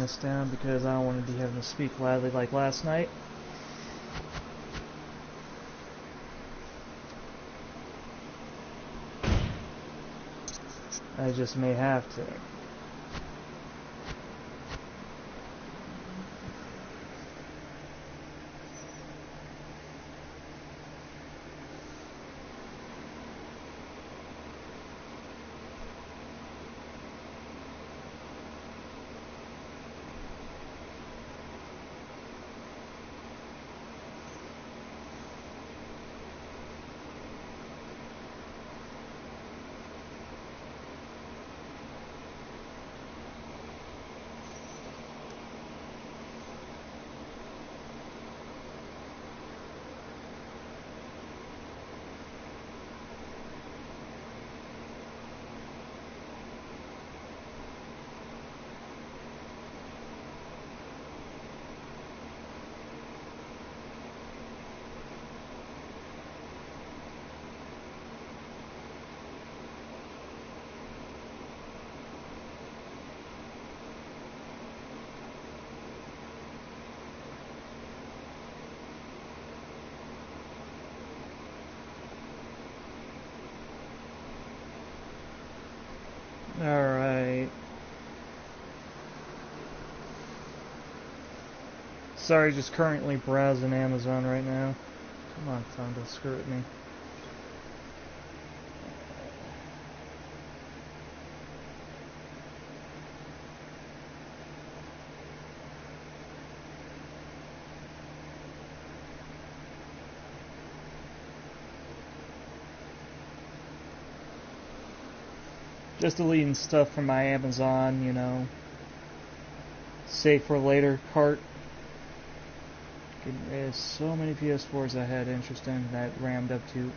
this down because I don't want to be having to speak loudly like last night. I just may have to. Alright. Sorry, just currently browsing Amazon right now. Come on, phone, don't screw with me. Just deleting stuff from my Amazon, you know, save for later cart. There's so many PS4s I had interest in that rammed up to.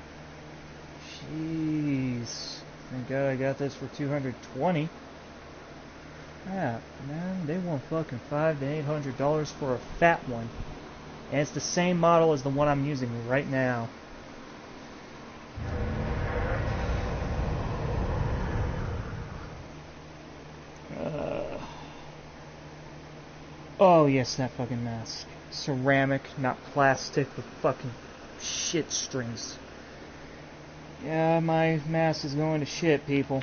Jeez. Thank God I got this for $220. Crap, man, they want fucking $500 to $800 for a fat one. And it's the same model as the one I'm using right now. Oh yes, that fucking mask. Ceramic, not plastic with fucking shit strings. Yeah, my mask is going to shit, people.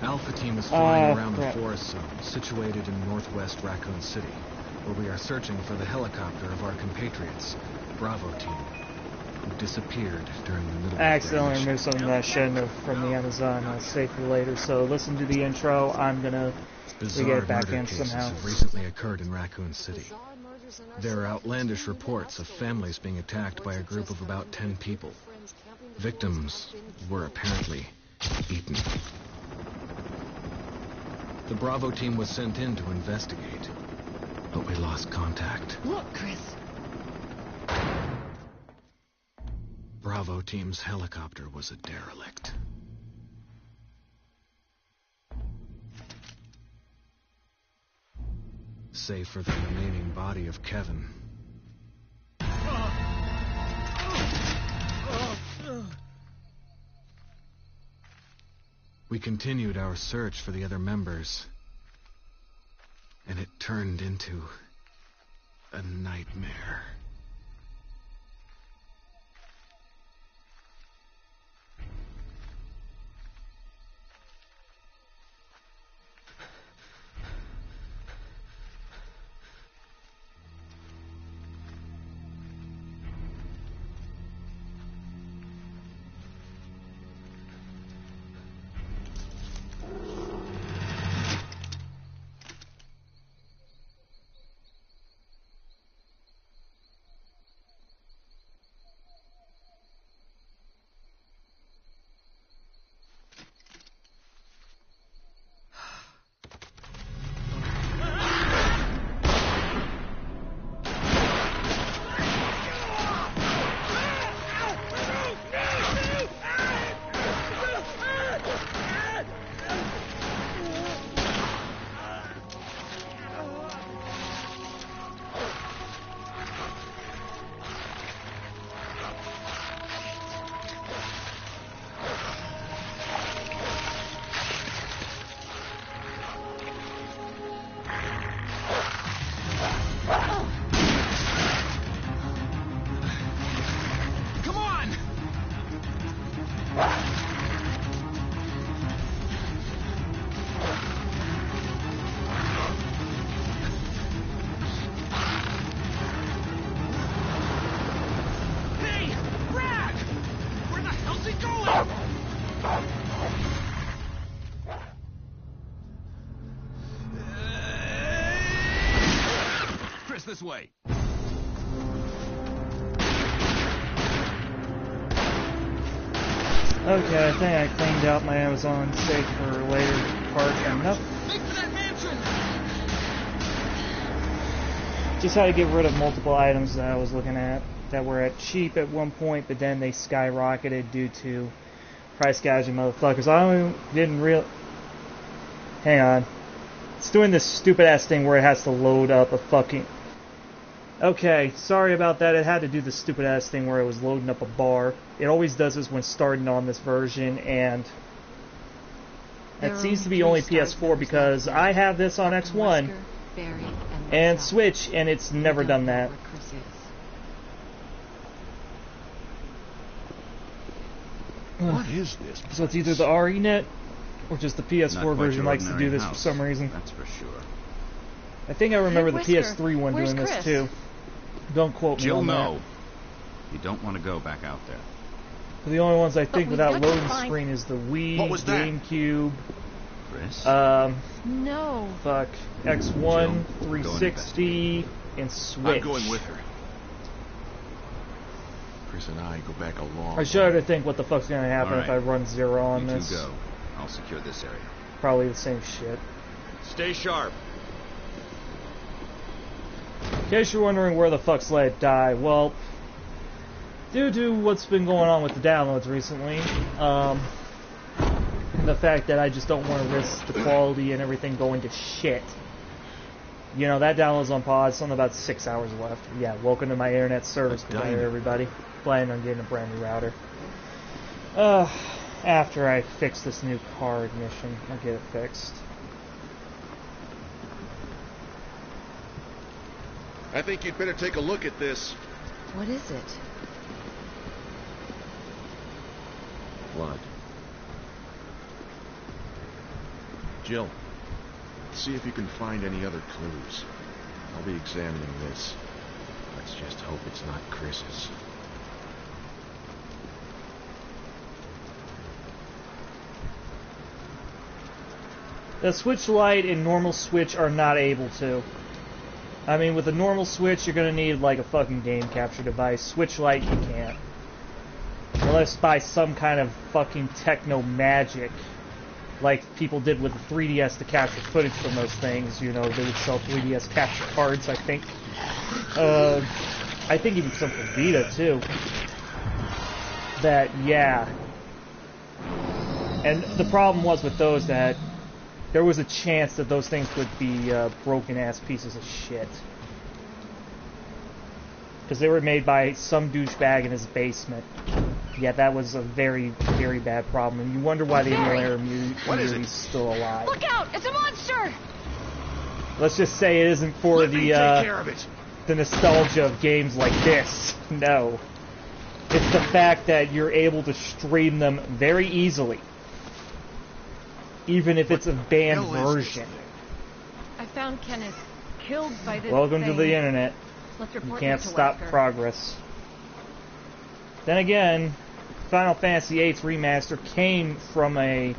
Alpha Team is flying around the forest zone, situated in northwest Raccoon City, where we are searching for the helicopter of our compatriots, Bravo Team, who disappeared during the middle of I accidentally removed something that I shouldn't have from the Amazon. I'll save for later, so listen to the intro. I'm gonna Bizarre get back murder in cases somehow. have recently occurred in Raccoon City. There are outlandish reports of families being attacked by a group of about 10 people. Victims were apparently eaten. The Bravo Team was sent in to investigate, but we lost contact. Look, Chris. Bravo Team's helicopter was a derelict. Save for the remaining body of Kevin. We continued our search for the other members, and it turned into a nightmare. this way. Okay, I think I cleaned out my Amazon safe for later part enough. Make for that mansion! Just had to get rid of multiple items that I was looking at that were at cheap at one point, but then they skyrocketed due to price gouging motherfuckers. Hang on. It's doing this stupid ass thing where it has to load up a fucking... Okay, sorry about that. It had to do the stupid ass thing where it was loading up a bar. It always does this when starting on this version, and it seems to be only PS4 because I have this on X1 and Switch, and it's never done that. What is this? So it's either the RENet or just the PS4 version likes to do this for some reason. That's for sure. I think I remember the Whisker, PS3 one where's doing this Chris? too. Don't quote me Jill, on no. that. You don't want to go back out there. The only ones I think we've without got to loading find- screen is the Wii, What was that? GameCube, Chris? No. fuck, X1, Jill, 360, and Switch. I'm going with her. Chris and I go back a long I shudder to think what the fuck's gonna happen if I Alright. run zero on You this. two go. I'll secure this area. Probably the same shit. Stay sharp. In case you're wondering where the fuck's Let It Die, well, due to what's been going on with the downloads recently, and the fact that I just don't want to risk the quality and everything going to shit. You know, that download's on pause, it's only about 6 hours left. Yeah, welcome to my internet service provider, everybody. Planning on getting a brand new router. After I fix this new car ignition, I'll get it fixed. I think you'd better take a look at this. What is it? Blood. Jill, see if you can find any other clues. I'll be examining this. Let's just hope it's not Chris's. The Switch Lite and normal Switch are not able to. I mean, with a normal Switch, you're gonna need like a fucking game capture device. Switch Lite, you can't. Unless by some kind of fucking techno magic, like people did with the 3DS to capture footage from those things. You know, they would sell 3DS capture cards, I think. I think even some for Vita, too. That, yeah. And the problem was with those that there was a chance that those things would be broken-ass pieces of shit. Because they were made by some douchebag in his basement. Yeah, that was a very, very bad problem. And you wonder why the emulator community is still alive. Look out! It's a monster! Let's just say it isn't for Let me take care of it. the nostalgia of games like this. No. It's the fact that you're able to stream them very easily. Even if it's a banned version. I found Kenneth killed by this Welcome to thing. the internet. Let's You report can't this to stop Wesker. progress. Then again, Final Fantasy VIII's remaster came from a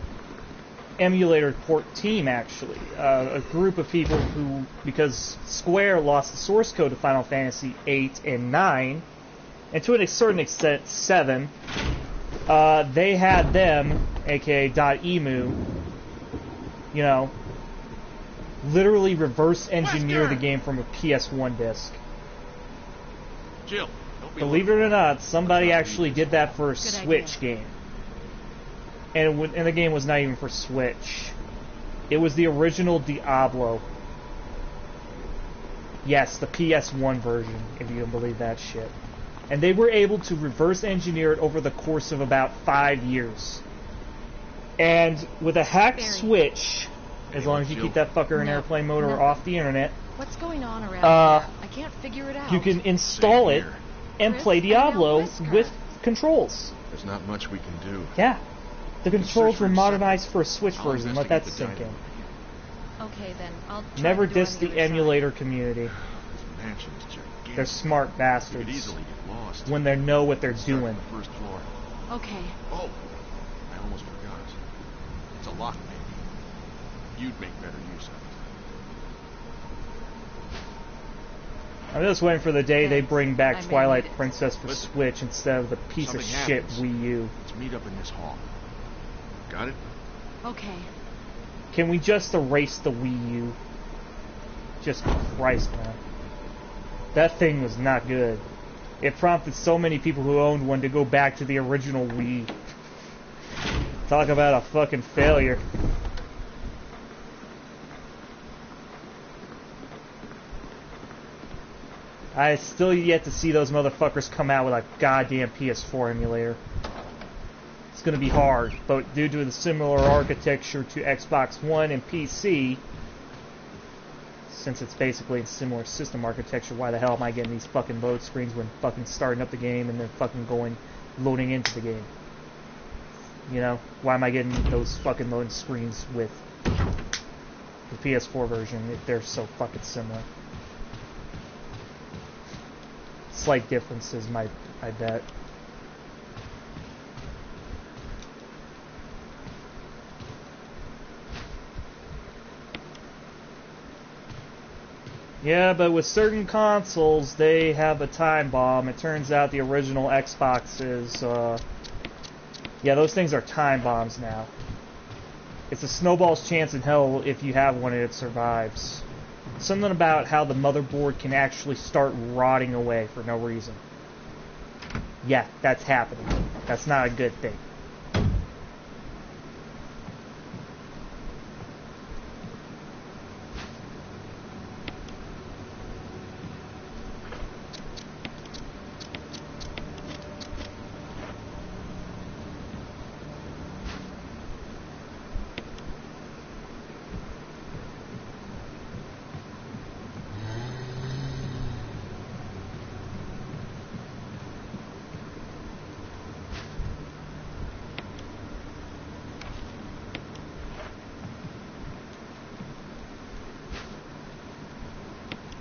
emulator port team, actually. A group of people who, because Square lost the source code to Final Fantasy VIII and 9, and to a certain extent 7, they had them, aka .emu, you know, literally reverse engineer the game from a PS1 disc. Jill, don't be Believe it or not, somebody actually did that for a Switch game. And the game was not even for Switch. It was the original Diablo. Yes, the PS1 version, if you can believe that shit. And they were able to reverse engineer it over the course of about 5 years. And with a hacked Switch, as long as you keep that fucker in No, airplane mode or no. off the internet, What's going on around here? I can't figure it out. you can install it and Chris, play I know Diablo Wesker. with controls. There's not much we can do. Yeah. The controls for were it modernized for a Switch I'll version. Let that investigate sink the in. Okay, then. I'll try Never the door diss on the other side. emulator community. This mansion's gigantic. They're smart You could bastards easily get lost. when they know what they're Start doing. on the first floor. Okay. Oh, I almost forgot. It's a lock, maybe. You'd make better use of it. I'm just waiting for the day they bring I back may Twilight need it. Princess for Listen. Switch instead of the piece of Something shit happens. Wii U. Let's meet up in this hall. Got it? Okay. Can we just erase the Wii U? Just Christ, man. That thing was not good. It prompted so many people who owned one to go back to the original Wii. Talk about a fucking failure. I still yet to see those motherfuckers come out with a goddamn PS4 emulator. It's gonna be hard, but due to the similar architecture to Xbox One and PC, since it's basically a similar system architecture, why the hell am I getting these fucking load screens when fucking starting up the game and then fucking loading into the game? You know? Why am I getting those fucking load screens with the PS4 version if they're so fucking similar? Slight differences, I bet. Yeah, but with certain consoles, they have a time bomb. It turns out the original Xboxes, yeah, those things are time bombs now. It's a snowball's chance in hell if you have one and it survives. Something about how the motherboard can actually start rotting away for no reason. Yeah, that's happening. That's not a good thing.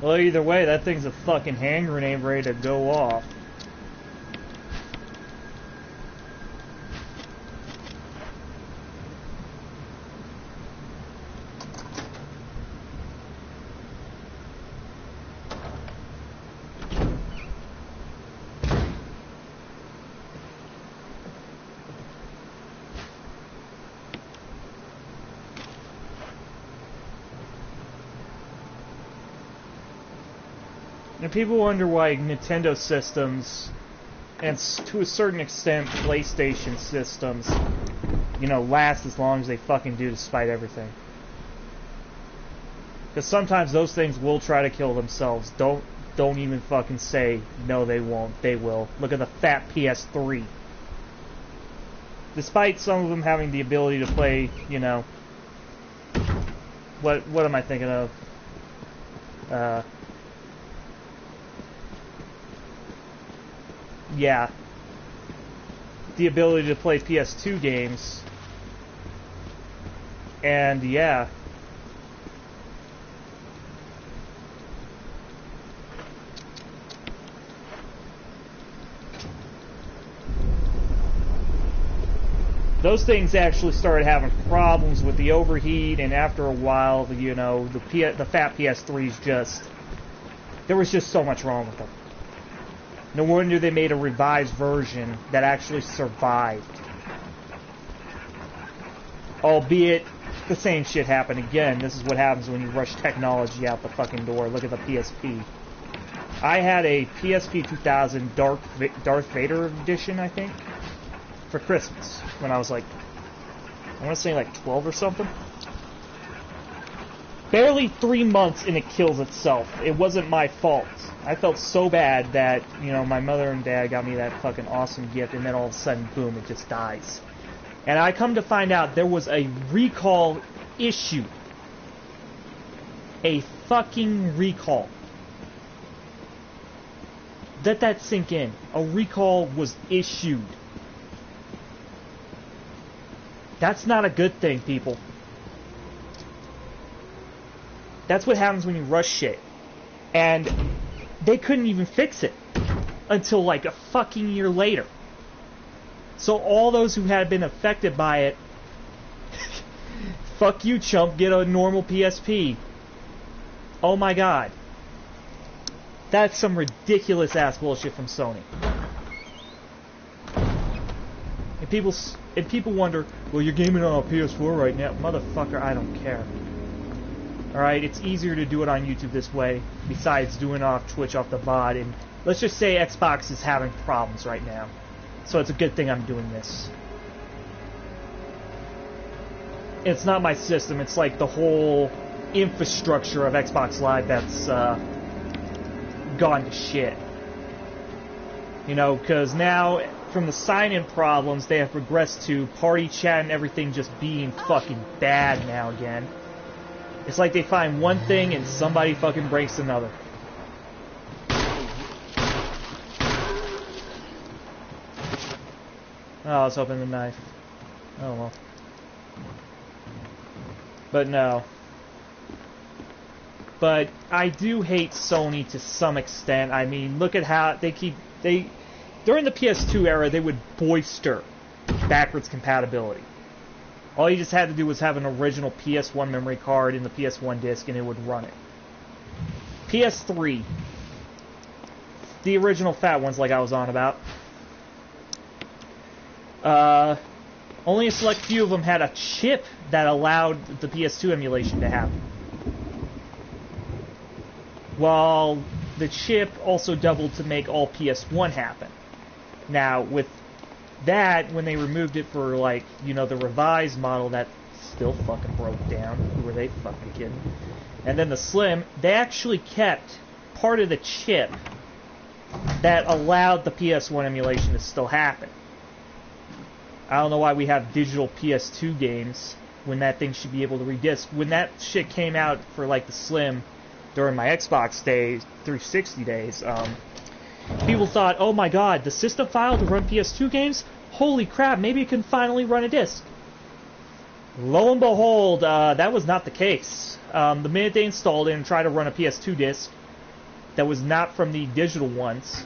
Well, either way, that thing's a fucking hand grenade ready to go off. And people wonder why Nintendo systems, and to a certain extent PlayStation systems, you know, last as long as they fucking do despite everything. Because sometimes those things will try to kill themselves. Don't even fucking say, no they won't, they will. Look at the fat PS3. Despite some of them having the ability to play, you know, what am I thinking of? Yeah, the ability to play PS2 games, and yeah, those things actually started having problems with the overheat, and after a while, you know, the fat PS3s just, there was just so much wrong with them. No wonder they made a revised version that actually survived. Albeit, the same shit happened again. This is what happens when you rush technology out the fucking door. Look at the PSP. I had a PSP 2000 Darth Vader edition, I think, for Christmas. When I was like, I want to say like 12 or something. Barely 3 months and it kills itself. It wasn't my fault. I felt so bad that, you know, my mother and dad got me that fucking awesome gift, and then all of a sudden, boom, it just dies. And I come to find out there was a recall issue. A fucking recall. Let that sink in. A recall was issued. That's not a good thing, people. That's what happens when you rush shit. And they couldn't even fix it until like a fucking year later. So all those who had been affected by it, fuck you, chump, get a normal PSP. Oh my god. That's some ridiculous ass bullshit from Sony. And people wonder, well, you're gaming on a PS4 right now. Motherfucker, I don't care. Alright, it's easier to do it on YouTube this way, besides doing it off Twitch, off the VOD, and let's just say Xbox is having problems right now. So it's a good thing I'm doing this. It's not my system, it's like the whole infrastructure of Xbox Live that's gone to shit. You know, because now, from the sign-in problems, they have progressed to party chat and everything just being fucking bad now again. It's like they find one thing and somebody fucking breaks another. Oh, I was hoping the knife. Oh well. But no. But I do hate Sony to some extent. I mean, look at how during the PS2 era, they would boister backwards compatibility. All you just had to do was have an original PS1 memory card in the PS1 disc and it would run it. PS3, the original fat ones like I was on about, only a select few of them had a chip that allowed the PS2 emulation to happen. While the chip also doubled to make all PS1 happen. Now, with that, when they removed it for, like, you know, the revised model, that still fucking broke down. Who were they fucking kidding? And then the Slim, they actually kept part of the chip that allowed the PS1 emulation to still happen. I don't know why we have digital PS2 games when that thing should be able to redisc. When that shit came out for, like, the Slim during my Xbox days, 360 days, people thought, oh my god, the system file to run PS2 games? Holy crap, maybe it can finally run a disc. Lo and behold, that was not the case. The minute they installed it and tried to run a PS2 disc that was not from the digital ones,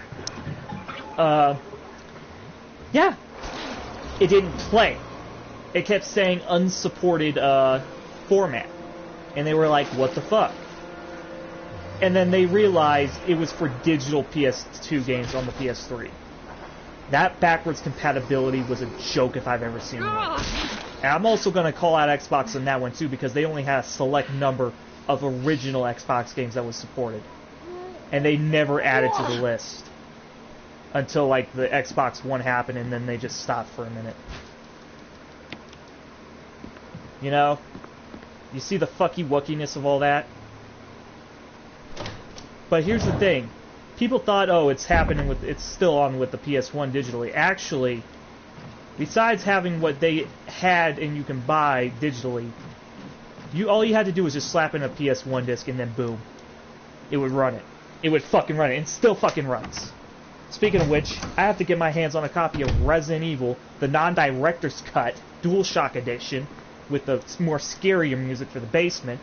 yeah, it didn't play. It kept saying unsupported format. And they were like, what the fuck? And then they realized it was for digital PS2 games on the PS3. That backwards compatibility was a joke if I've ever seen one. And I'm also going to call out Xbox on that one too, because they only had a select number of original Xbox games that was supported. And they never added to the list. Until, like, the Xbox One happened, and then they just stopped for a minute. You know? You see the fucky-wuckiness of all that? But here's the thing. People thought, oh, it's still on with the PS1 digitally. Actually, besides having what they had and you can buy digitally, all you had to do was just slap in a PS1 disc and then boom. It would run it. It would fucking run it. And it still fucking runs. Speaking of which, I have to get my hands on a copy of Resident Evil, the non-director's cut, DualShock edition, with the more scarier music for the basement.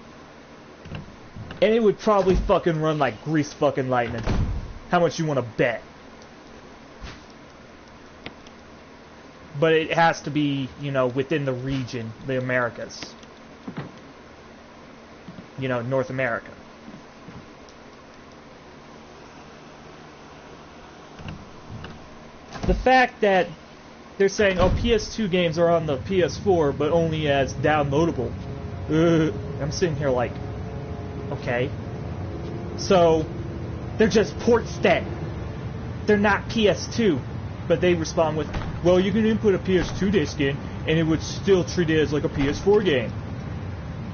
And it would probably fucking run like grease fucking lightning. How much you want to bet? But it has to be, you know, within the region, the Americas. You know, North America. The fact that they're saying, oh, PS2 games are on the PS4, but only as downloadable. I'm sitting here like, okay. So, they're just ports then. They're not PS2. But they respond with, well, you can input a PS2 disc in, and it would still treat it as like a PS4 game.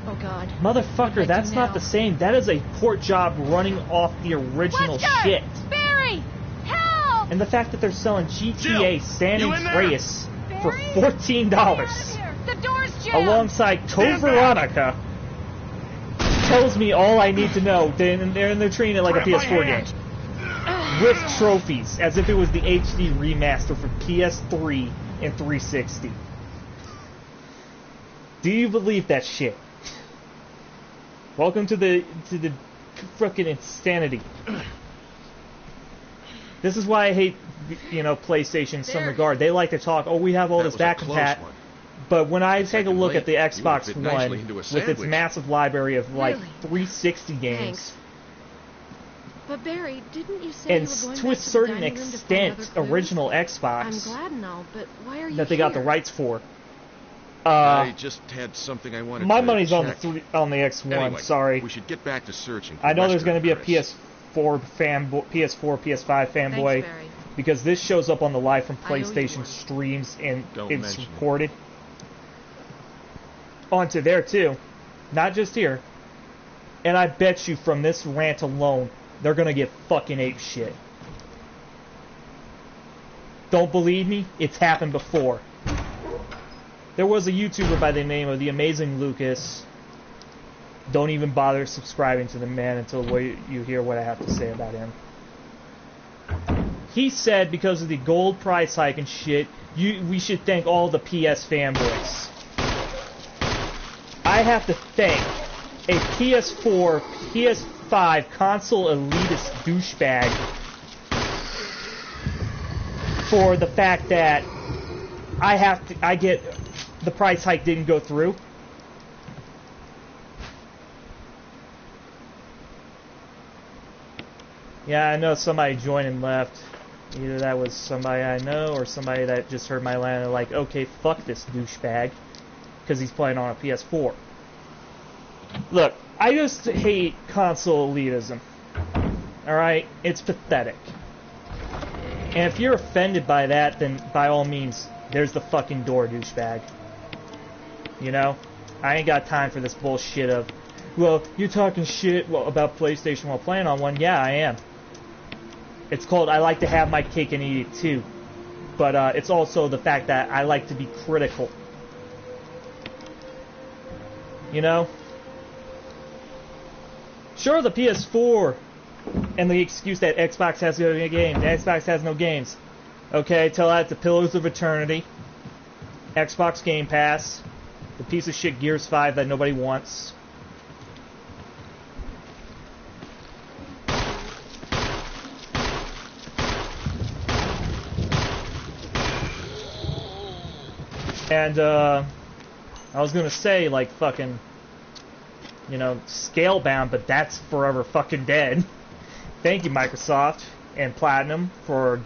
Oh, God. Motherfucker, that's not the same. That is a port job running off the original shit. Barry! Help! And the fact that they're selling GTA San Andreas for $14 The door's jammed! alongside Code Veronica tells me all I need to know. They're treating it like a PS4 game. With trophies, as if it was the HD remaster for PS3 and 360. Do you believe that shit? Welcome to the frickin' insanity. This is why I hate, you know, PlayStation in some regard. They like to talk, oh, we have all this back compat. But when I take a look at the Xbox One with its massive library of like 360 games, But Barry, didn't you say And you were going to back a to the certain dining room to find extent, other clues? original I'm Xbox glad and all, but why are you that they got the here? rights for. I just had something I wanted My to money's check. on the X1. Anyway, sorry. we should get back to searching for I know there's Wesker going to be a and Chris. PS4 fanboy, PS4, PS5 fanboy, Thanks, Barry. because this shows up on the live from I owe you PlayStation one. streams and Don't it's mention it. recorded onto there too, not just here. And I bet you from this rant alone, they're going to get fucking ape shit. Don't believe me? It's happened before. There was a YouTuber by the name of The Amazing Lucas. Don't even bother subscribing to the man until you hear what I have to say about him. He said because of the gold price hike and shit, we should thank all the PS fanboys. I have to thank a PS4, PS5 console elitist douchebag for the fact that I get the price hike didn't go through. Yeah, I know somebody joined and left. Either that was somebody I know or somebody that just heard my line and like, okay, fuck this douchebag, because he's playing on a PS4. Look, I just hate console elitism. Alright? It's pathetic. And if you're offended by that, then by all means, there's the fucking door, douchebag. You know? I ain't got time for this bullshit of, well, you're talking shit about PlayStation while playing on one. Yeah, I am. It's called I like to have my cake and eat it too. But it's also the fact that I like to be critical. You know? Sure, the PS4 and the excuse that Xbox has no games. Xbox has no games. Okay, tell that to Pillars of Eternity, Xbox Game Pass, the piece of shit Gears 5 that nobody wants. And, I was gonna say, like, fucking, you know, Scalebound, but that's forever fucking dead. Thank you, Microsoft and Platinum, for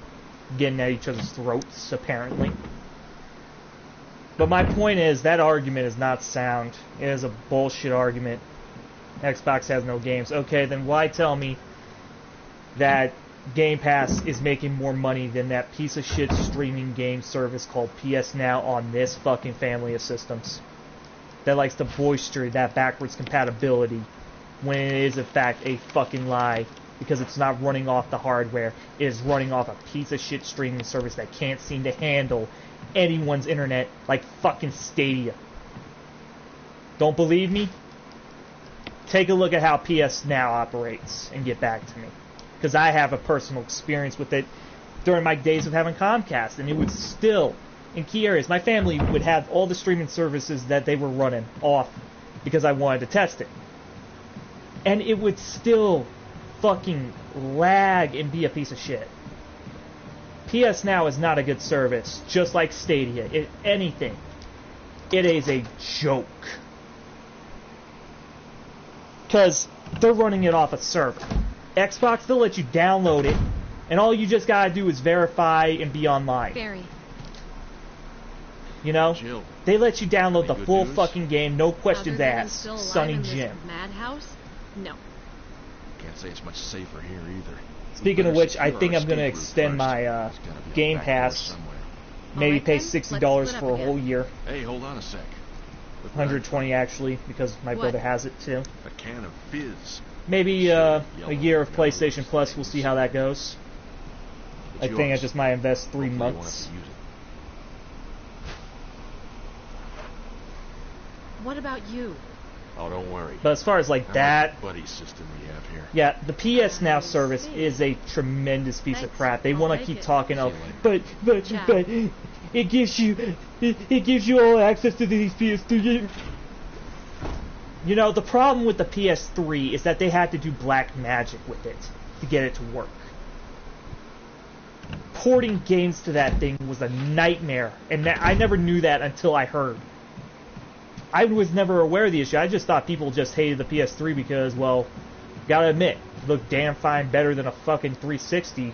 getting at each other's throats, apparently. But my point is, that argument is not sound. It is a bullshit argument. Xbox has no games. Okay, then why tell me that Game Pass is making more money than that piece of shit streaming game service called PS Now on this fucking family of systems that likes to bolster that backwards compatibility when it is in fact a fucking lie, because it's not running off the hardware. It is running off a piece of shit streaming service that can't seem to handle anyone's internet like fucking Stadia. Don't believe me? Take a look at how PS Now operates and get back to me. Because I have a personal experience with it during my days of having Comcast, and it would still, in key areas, my family would have all the streaming services that they were running off because I wanted to test it. And it would still fucking lag and be a piece of shit. PS Now is not a good service, just like Stadia. If anything, it is a joke. Because they're running it off a server. Xbox, they'll let you download it, and all you just gotta do is verify and be online. Barry. You know? Jill, They let you download the good full news? fucking game, no questions Other than I'm asked. still alive Sonny in this Jim. madhouse? No. can't say it's much safer here either. Speaking of Better which, I secure think our I'm gonna escape route extend first. my There's gotta be a Game back door Pass, somewhere. maybe Alright pay then, $60 let's split for a up whole again. year. Hey, hold on a sec. Look what I 120 actually, because my What? brother has it too. found. A can of fizz. Maybe a year of PlayStation Plus, we'll see how that goes. I It's think I yours. just might invest 3 Hopefully you won't months. have to use it. What about you? Oh, don't worry. But as far as like I like that, the buddy system we have here. yeah, the PS Now service is a tremendous piece of Thanks. crap. They I'll want to take keep it. talking See of, you later. but it gives you all access to these PS3. You know, the problem with the PS3 is that they had to do black magic with it to get it to work. Porting games to that thing was a nightmare, and I never knew that until I heard. I was never aware of the issue. I just thought people just hated the PS3 because, well, gotta admit, look damn fine, better than a fucking 360.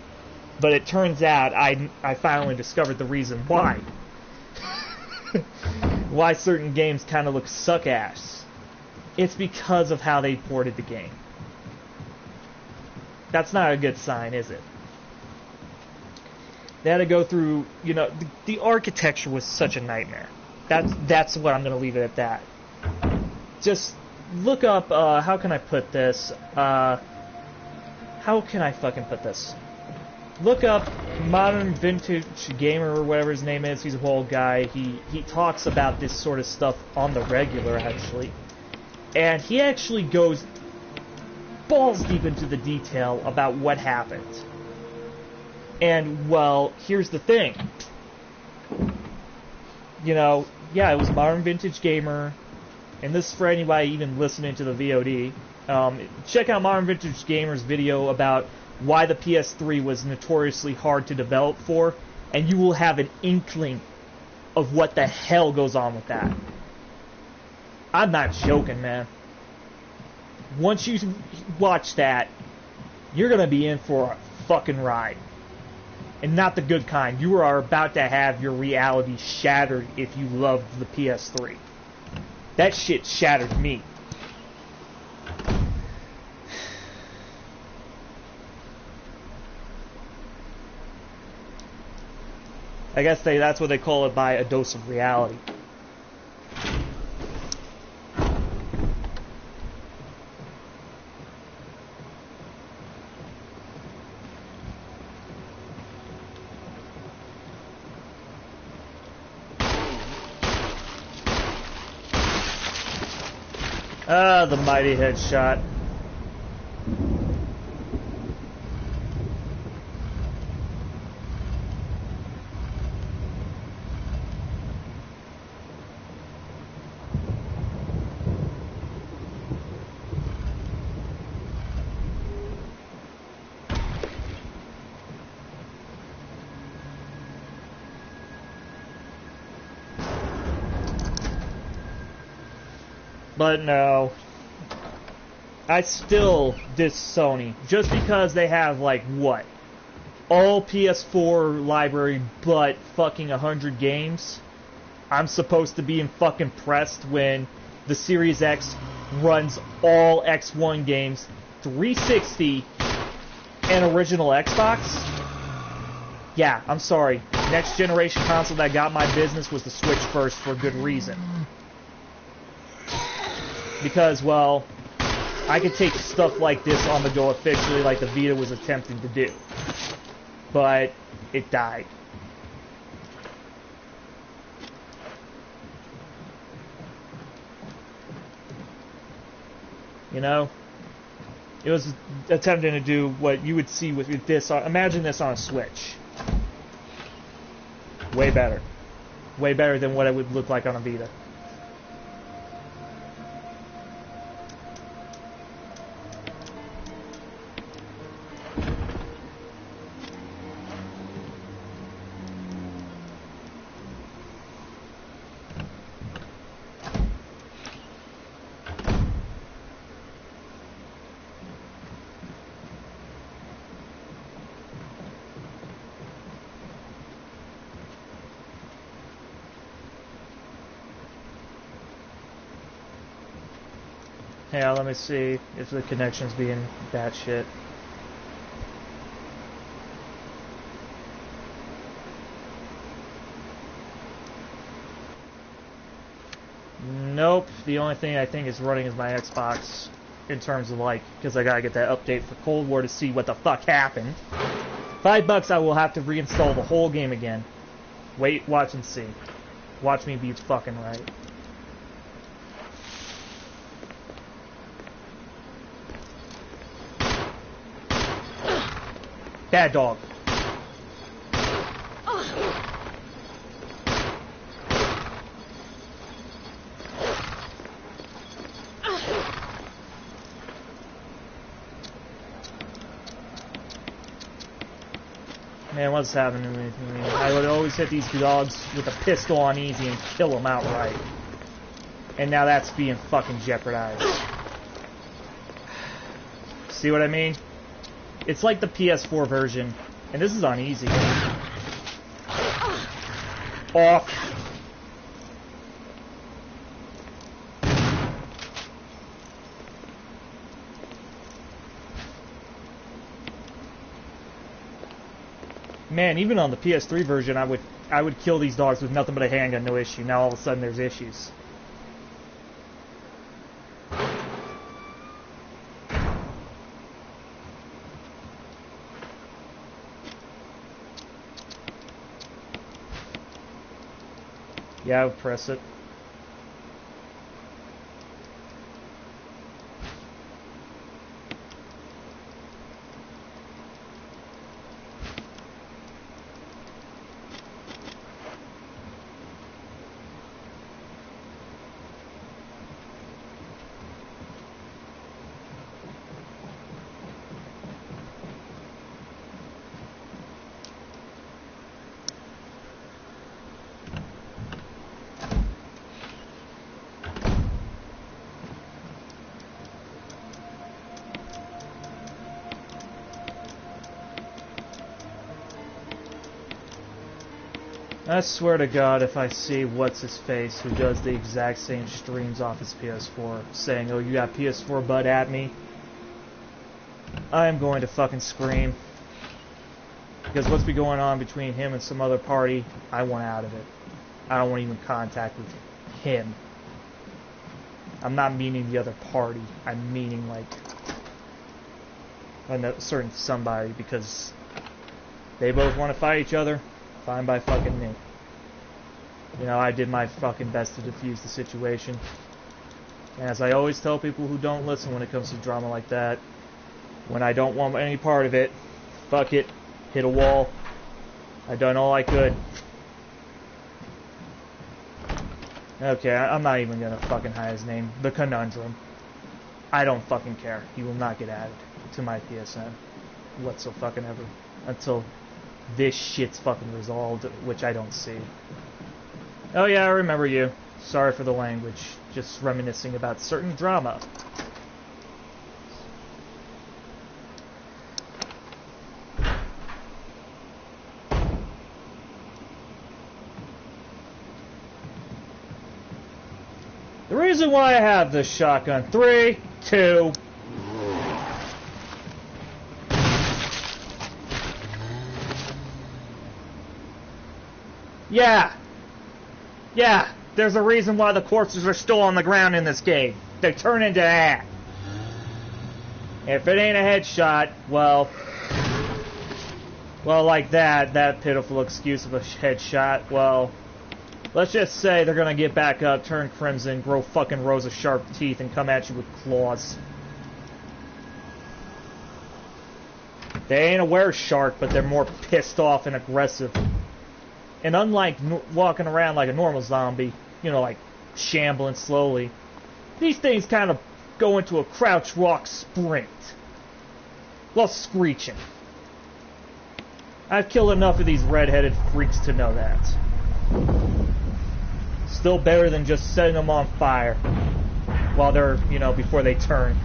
But it turns out I finally discovered the reason why. Why certain games kind of look suck-ass. It's because of how they ported the game. That's not a good sign, is it? They had to go through, you know, the architecture was such a nightmare. That's what I'm going to leave it at that. Just look up, how can I put this? How can I fucking put this? Look up Modern Vintage Gamer or whatever his name is. He's a old guy. He talks about this sort of stuff on the regular, actually. And he actually goes balls deep into the detail about what happened. And, well, here's the thing. You know, yeah, it was Modern Vintage Gamer. And this is for anybody even listening to the VOD. Check out Modern Vintage Gamer's video about why the PS3 was notoriously hard to develop for, and you will have an inkling of what the hell goes on with that. I'm not joking, man. Once you watch that, you're gonna be in for a fucking ride. And not the good kind. You are about to have your reality shattered if you loved the PS3. That shit shattered me. I guess that's what they call it, by a dose of reality. Ah, the mighty headshot. But no, I still diss Sony, just because they have, like, what? All PS4 library but fucking 100 games? I'm supposed to be fucking impressed when the Series X runs all X1 games, 360, and original Xbox? Yeah, I'm sorry. Next generation console that got my business was the Switch first, for good reason. Because, well, I could take stuff like this on the go officially, like the Vita was attempting to do. But it died. You know? It was attempting to do what you would see with this. Imagine this on a Switch. Way better. Way better than what it would look like on a Vita. Yeah, let me see if the connection's being batshit. Nope, the only thing I think is running is my Xbox, in terms of, like, because I gotta get that update for Cold War to see what the fuck happened. $5 I will have to reinstall the whole game again. Wait, watch and see. Watch me be fucking right. Bad dog. Man, what's happening to me? I would always hit these dogs with a pistol on easy and kill them outright. And now that's being fucking jeopardized. See what I mean? It's like the PS4 version, and this is on easy. Off. Man, even on the PS3 version, I would kill these dogs with nothing but a handgun, no issue. Now all of a sudden there's issues. Yeah, I would press it. I swear to God, if I see what's-his-face, who does the exact same streams off his PS4, saying, oh, you got PS4 butt at me, I am going to fucking scream. Because what's been going on between him and some other party, I want out of it. I don't want even contact with him. I'm not meaning the other party. I'm meaning, like, a certain somebody, because they both want to fight each other. Fine by fucking me. You know, I did my fucking best to defuse the situation. And as I always tell people who don't listen when it comes to drama like that, when I don't want any part of it, fuck it, hit a wall. I've done all I could. Okay, I'm not even gonna fucking hide his name. The Conundrum. I don't fucking care. He will not get added to my PSN whatsoever until this shit's fucking resolved, which I don't see. Oh yeah, I remember you. Sorry for the language. Just reminiscing about certain drama. The reason why I have this shotgun. 3, 2... Yeah, there's a reason why the corpses are still on the ground in this game. They turn into that. If it ain't a headshot, well, like that pitiful excuse of a headshot, well, let's just say they're gonna get back up, turn crimson, grow fucking rows of sharp teeth, and come at you with claws. They ain't a were-shark, but they're more pissed off and aggressive. And unlike walking around like a normal zombie, you know, like shambling slowly, these things kind of go into a crouch walk sprint while screeching. I've killed enough of these red-headed freaks to know that. Still better than just setting them on fire while they're, you know, before they turn.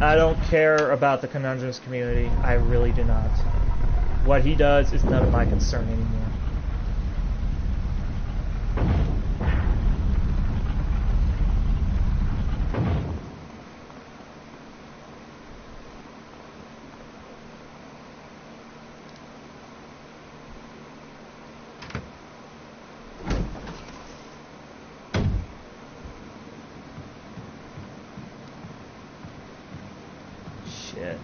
I don't care about the Conundrums community. I really do not. What he does is none of my concern anymore. Shit.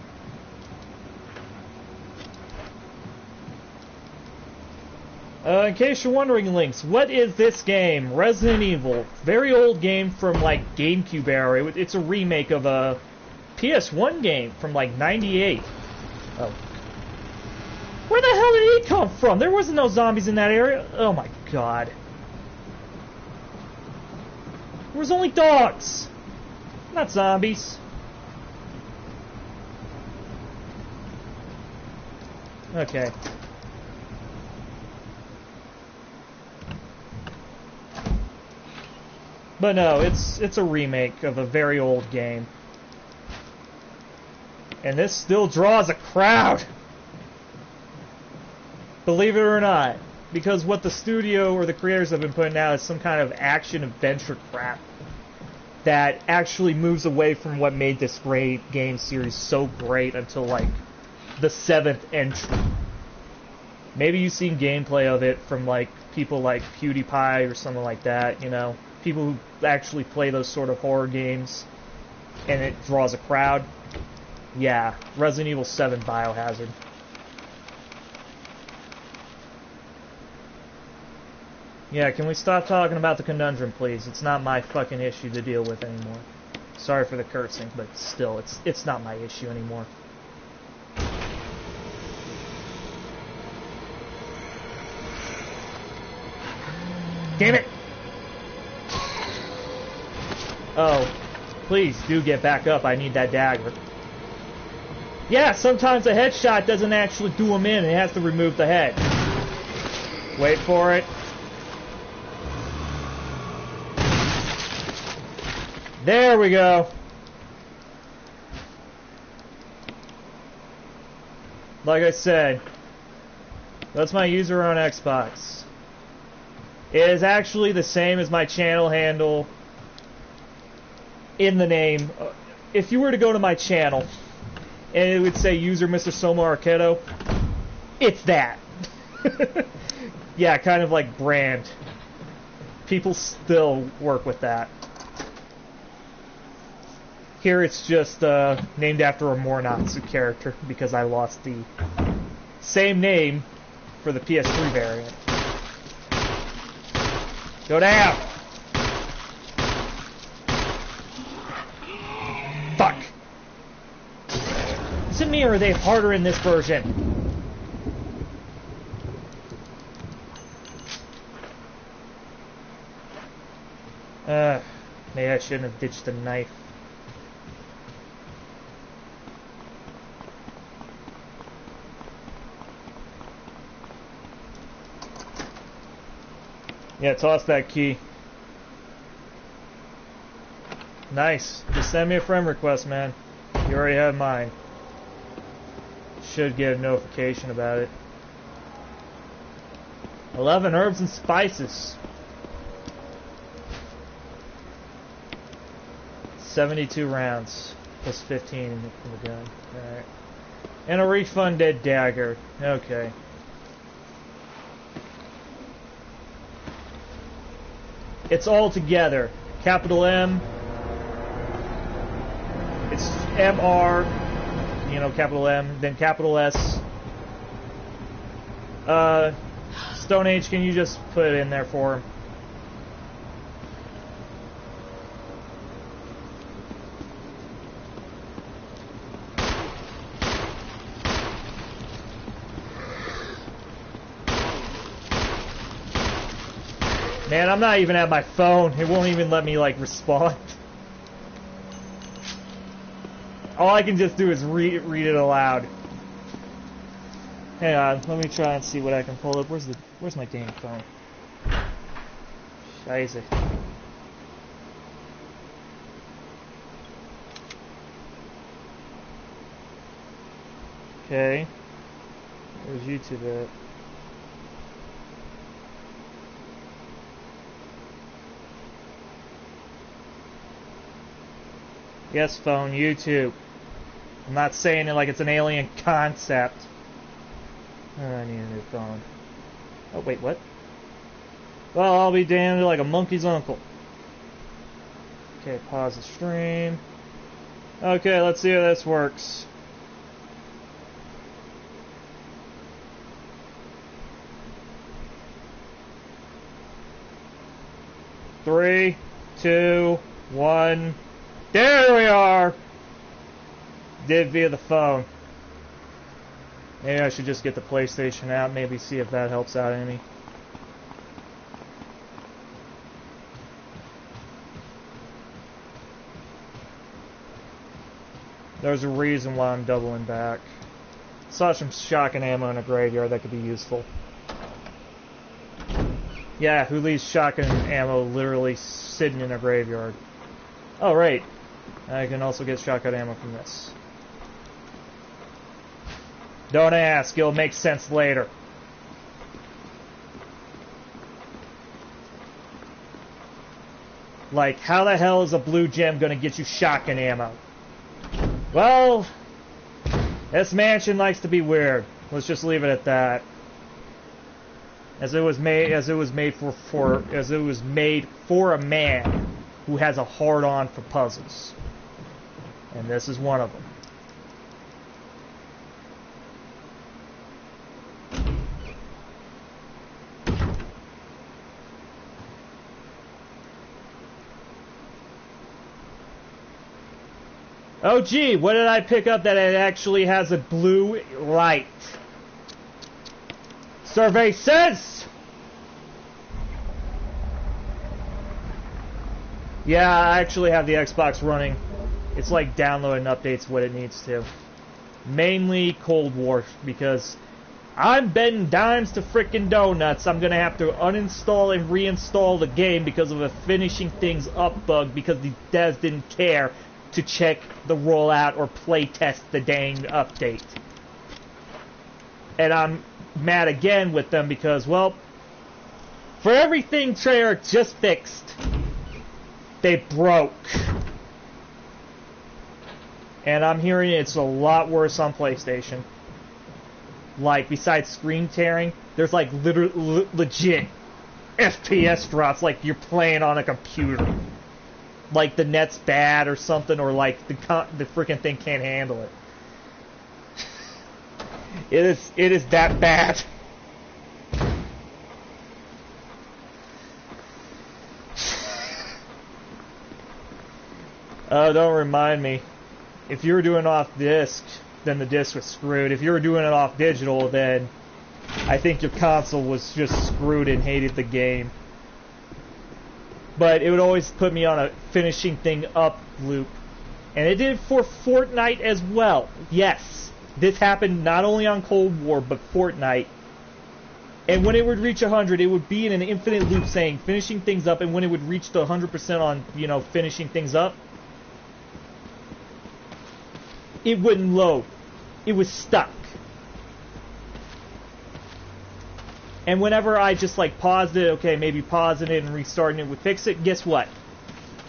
In case you're wondering, Lynx, what is this game? Resident Evil. Very old game from, like, GameCube era. It's a remake of a PS1 game from, like, 98. Oh. Where the hell did he come from? There wasn't no zombies in that area. Oh my god. There was only dogs. Not zombies. Okay. But no, it's a remake of a very old game. And this still draws a crowd. Believe it or not. Because what the studio or the creators have been putting out is some kind of action-adventure crap that actually moves away from what made this great game series so great until, like, the 7th entry. Maybe you've seen gameplay of it from, like, people like PewDiePie or something like that, you know? People who actually play those sort of horror games, and it draws a crowd. Yeah, Resident Evil 7 Biohazard. Yeah, can we stop talking about the conundrum, please? It's not my fucking issue to deal with anymore. Sorry for the cursing, but still, it's not my issue anymore. Damn it! Oh, please do get back up. I need that dagger. Yeah, sometimes a headshot doesn't actually do him in. It has to remove the head. Wait for it. There we go. Like I said, that's my user on Xbox. It is actually the same as my channel handle in the name. If you were to go to my channel and it would say user MrSomaArikados, it's that. Yeah, kind of like brand. People still work with that. Here it's just named after a Moronatsu character because I lost the same name for the PS3 variant. Go down! Fuck! Is it me or are they harder in this version? Maybe I shouldn't have ditched the knife. Yeah, toss that key. Nice. Just send me a friend request, man. You already have mine. Should get a notification about it. 11 herbs and spices. 72 rounds. Plus 15 in the gun. Alright. And a refunded dagger. Okay. It's all together. Capital M. It's MR. You know, capital M. Then capital S. Stone Age, can you just put it in there for him? Man, I'm not even at my phone. It won't even let me, like, respond. All I can just do is read it aloud. Hang on, let me try and see what I can pull up. Where's my damn phone? Scheiße. Okay. Where's YouTube at? Yes, phone, YouTube. I'm not saying it like it's an alien concept. Oh, I need a new phone. Oh, wait, what? Well, I'll be damned like a monkey's uncle. Okay, pause the stream. Okay, let's see how this works. Three, two, one. There we are! Did via the phone. Maybe I should just get the PlayStation out, maybe see if that helps out any. There's a reason why I'm doubling back. Saw some shotgun ammo in a graveyard that could be useful. Yeah, who leaves shotgun ammo literally sitting in a graveyard? Oh, right. I can also get shotgun ammo from this. Don't ask, it'll make sense later. Like, how the hell is a blue gem gonna get you shotgun ammo? Well, this mansion likes to be weird. Let's just leave it at that. As it was made for a man who has a hard-on for puzzles. And this is one of them. Oh gee, what did I pick up that it actually has a blue light? Survey says! Yeah, I actually have the Xbox running. It's like downloading updates what it needs to. Mainly Cold War, because I'm betting dimes to frickin' donuts I'm gonna have to uninstall and reinstall the game because of a finishing things up bug because the devs didn't care to check the rollout or playtest the dang update. And I'm mad again with them because, well, for everything Treyarch just fixed, they broke. And I'm hearing it's a lot worse on PlayStation. Like, besides screen tearing, there's like legit FPS drops like you're playing on a computer. Like the net's bad or something, or like the freaking thing can't handle it. It is that bad. Oh, don't remind me. If you were doing off disc, then the disc was screwed. If you were doing it off digital, then I think your console was just screwed and hated the game. But it would always put me on a finishing thing up loop. And it did for Fortnite as well. Yes, this happened not only on Cold War, but Fortnite. And when it would reach 100, it would be in an infinite loop saying finishing things up, and when it would reach the 100% on, you know, finishing things up, it wouldn't load. It was stuck. And whenever I just like paused it, okay, maybe pausing it and restarting it would fix it, guess what?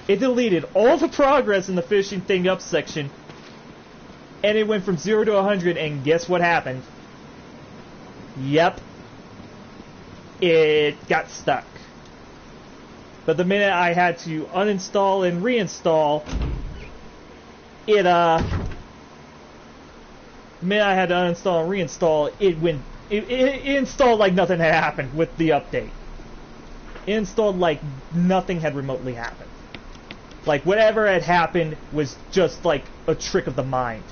It deleted all the progress in the finishing thing up section, and it went from 0 to 100, and guess what happened? Yep. It got stuck. But the minute I had to uninstall and reinstall, the minute I had to uninstall and reinstall, it installed like nothing had happened with the update. It installed like nothing had remotely happened. Like whatever had happened was just like a trick of the mind.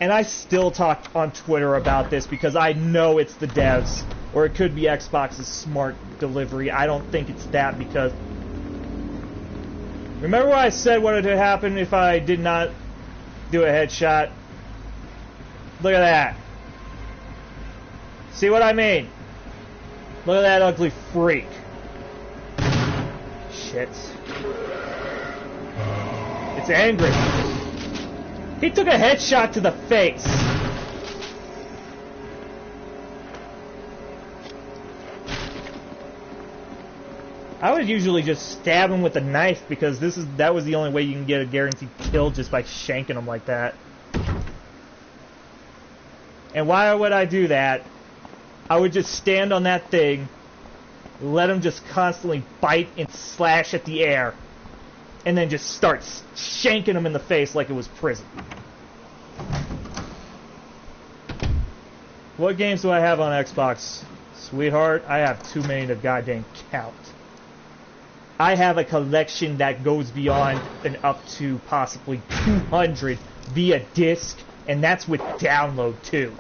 And I still talk on Twitter about this because I know it's the devs, or it could be Xbox's smart delivery. I don't think it's that, because remember what I said what would happen if I did not do a headshot? Look at that. See what I mean? Look at that ugly freak. Shit. It's angry. He took a headshot to the face. I would usually just stab him with a knife because that was the only way you can get a guaranteed kill, just by shanking him like that. And why would I do that? I would just stand on that thing, let him just constantly bite and slash at the air, and then just start shanking him in the face like it was prison. What games do I have on Xbox, sweetheart? I have too many to goddamn count. I have a collection that goes beyond and up to possibly 200 via disc, and that's with download too.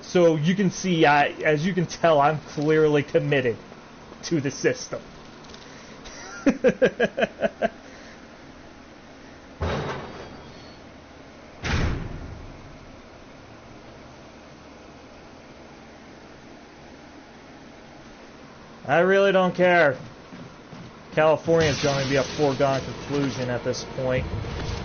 So you can see, as you can tell, I'm clearly committed to the system. I really don't care. California is going to be a foregone conclusion at this point.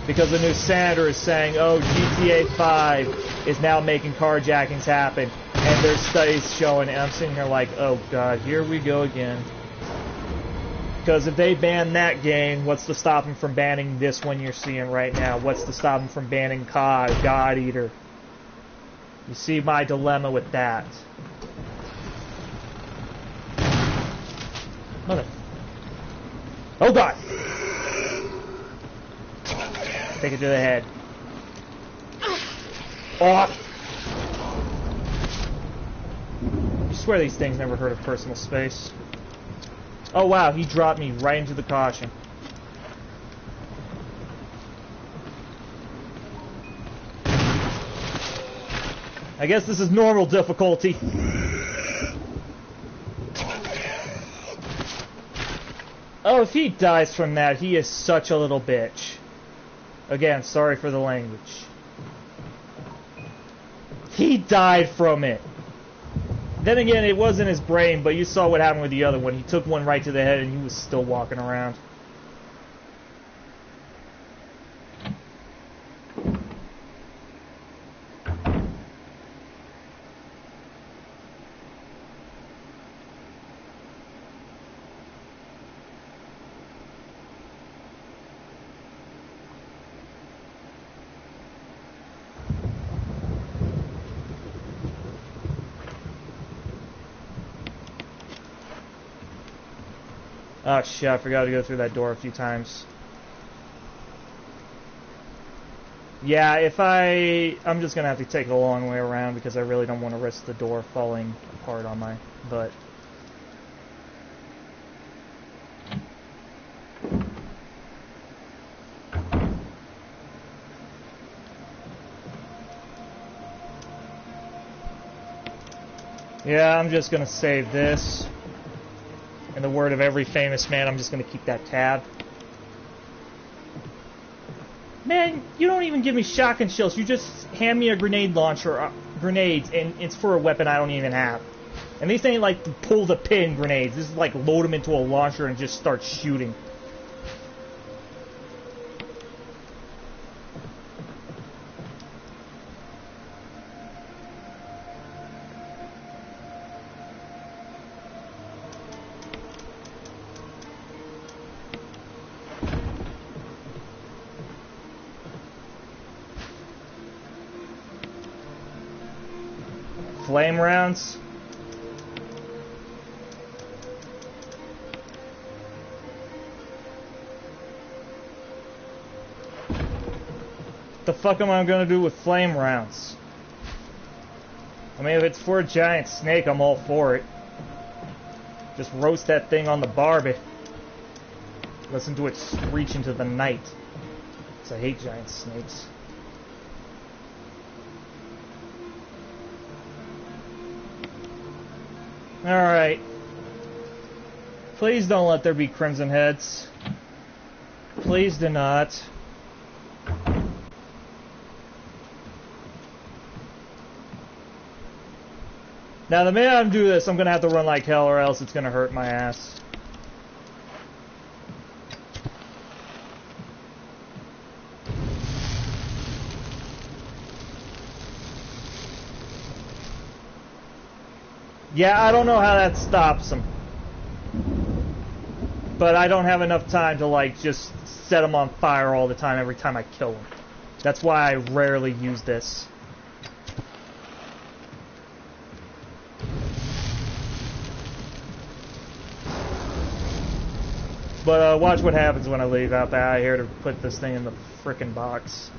Because the new senator is saying, oh, GTA 5 is now making carjackings happen. And there's studies showing, and I'm sitting here like, oh god, here we go again. Because if they ban that game, what's to stop them from banning this one you're seeing right now? What's to stop them from banning COD, God Eater? You see my dilemma with that. Mother. Oh god! Take it to the head. Off! I swear these things never heard of personal space. Oh wow, he dropped me right into the caution. I guess this is normal difficulty. Oh, if he dies from that, he is such a little bitch. Again, sorry for the language. He died from it. Then again, it wasn't his brain, but you saw what happened with the other one. He took one right to the head and he was still walking around. Oh shit, I forgot to go through that door a few times. Yeah, I'm just gonna have to take the long way around because I really don't want to risk the door falling apart on my butt. Yeah, I'm just gonna save this. In the word of every famous man, I'm just going to keep that tab. Man, you don't even give me shotgun shells. You just hand me a grenade launcher, grenades, and it's for a weapon I don't even have. And these ain't like pull the pin grenades. This is like load them into a launcher and just start shooting. Flame rounds. What the fuck am I gonna do with flame rounds? I mean, if it's for a giant snake, I'm all for it. Just roast that thing on the barbie. Listen to it screech into the night. 'Cause I hate giant snakes. Alright. Please don't let there be crimson heads. Please do not. Now the minute I do this, I'm gonna have to run like hell or else it's gonna hurt my ass. Yeah, I don't know how that stops them. But I don't have enough time to, like, just set them on fire all the time every time I kill them. That's why I rarely use this. But watch what happens when I leave out of here to put this thing in the frickin' box.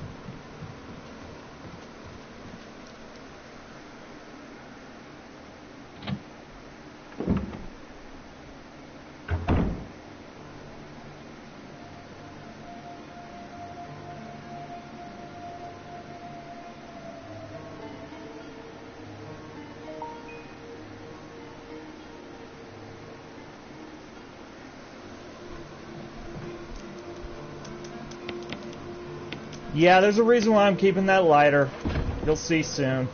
Yeah, there's a reason why I'm keeping that lighter. You'll see soon.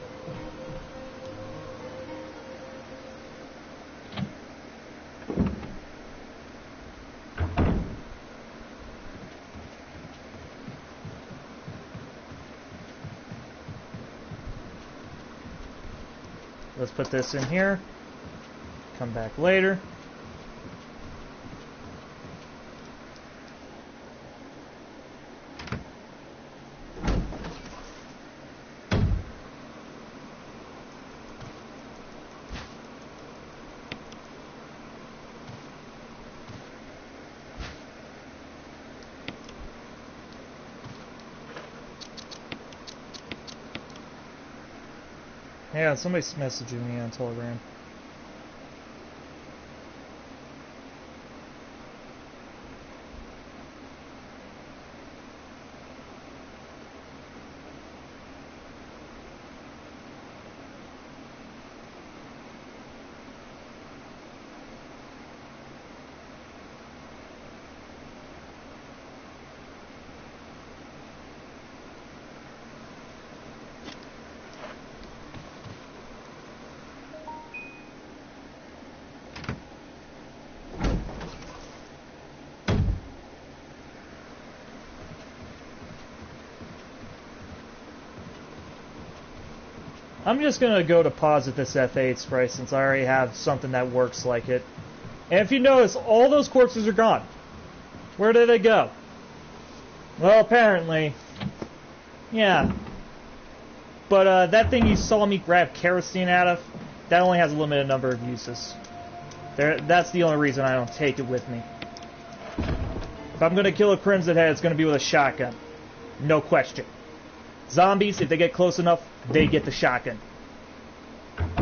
let's put this in here. Come back later. Yeah, somebody's messaging me on Telegram. I'm just going to go deposit this F8 spray since I already have something that works like it. And if you notice, all those corpses are gone. Where did they go? Well, apparently, yeah. But that thing you saw me grab kerosene out of, that only has a limited number of uses. That's the only reason I don't take it with me. If I'm going to kill a Crimson Head, it's going to be with a shotgun. No question. Zombies, if they get close enough, they get the shotgun.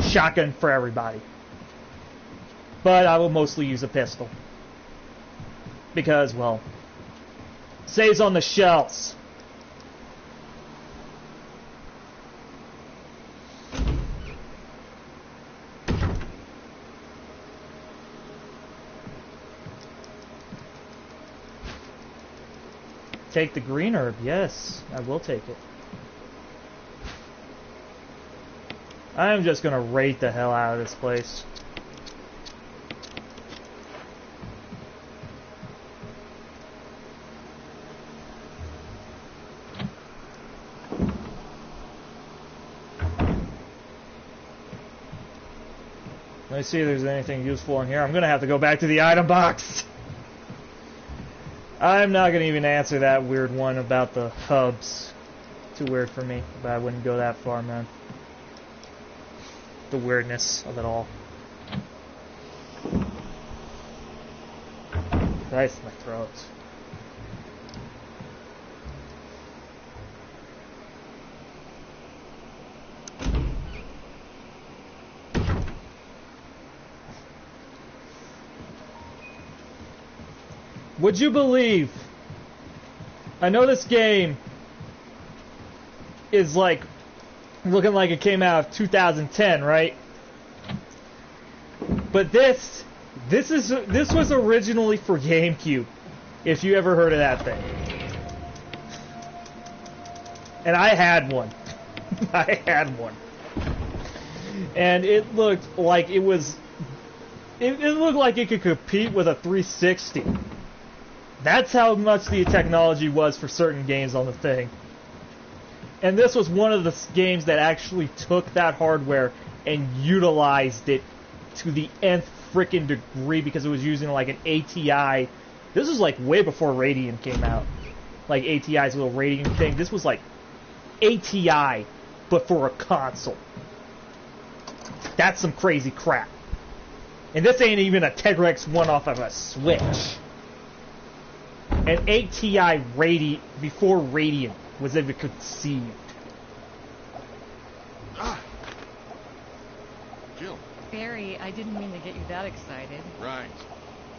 Shotgun for everybody. But I will mostly use a pistol. Because, well, saves on the shells. Take the green herb, yes, I will take it. I am just gonna raid the hell out of this place. Let me see if there's anything useful in here. I'm gonna have to go back to the item box. I'm not gonna even answer that weird one about the hubs. Too weird for me, but I wouldn't go that far, man. The weirdness of it all. Christ, my throat. Would you believe? I know this game is like looking like it came out of 2010, right? But this was originally for GameCube, if you ever heard of that thing. And I had one. I had one. And it looked like it was... It looked like it could compete with a 360. That's how much the technology was for certain games on the thing. And this was one of the games that actually took that hardware and utilized it to the nth freaking degree because it was using like an ATI. This was like way before Radeon came out. Like ATI's little Radeon thing. This was like ATI, but for a console. That's some crazy crap. And this ain't even a Tegra X1 off of a Switch. An ATI Radeon, before Radeon was ever conceived. Jill. Barry, I didn't mean to get you that excited. Right.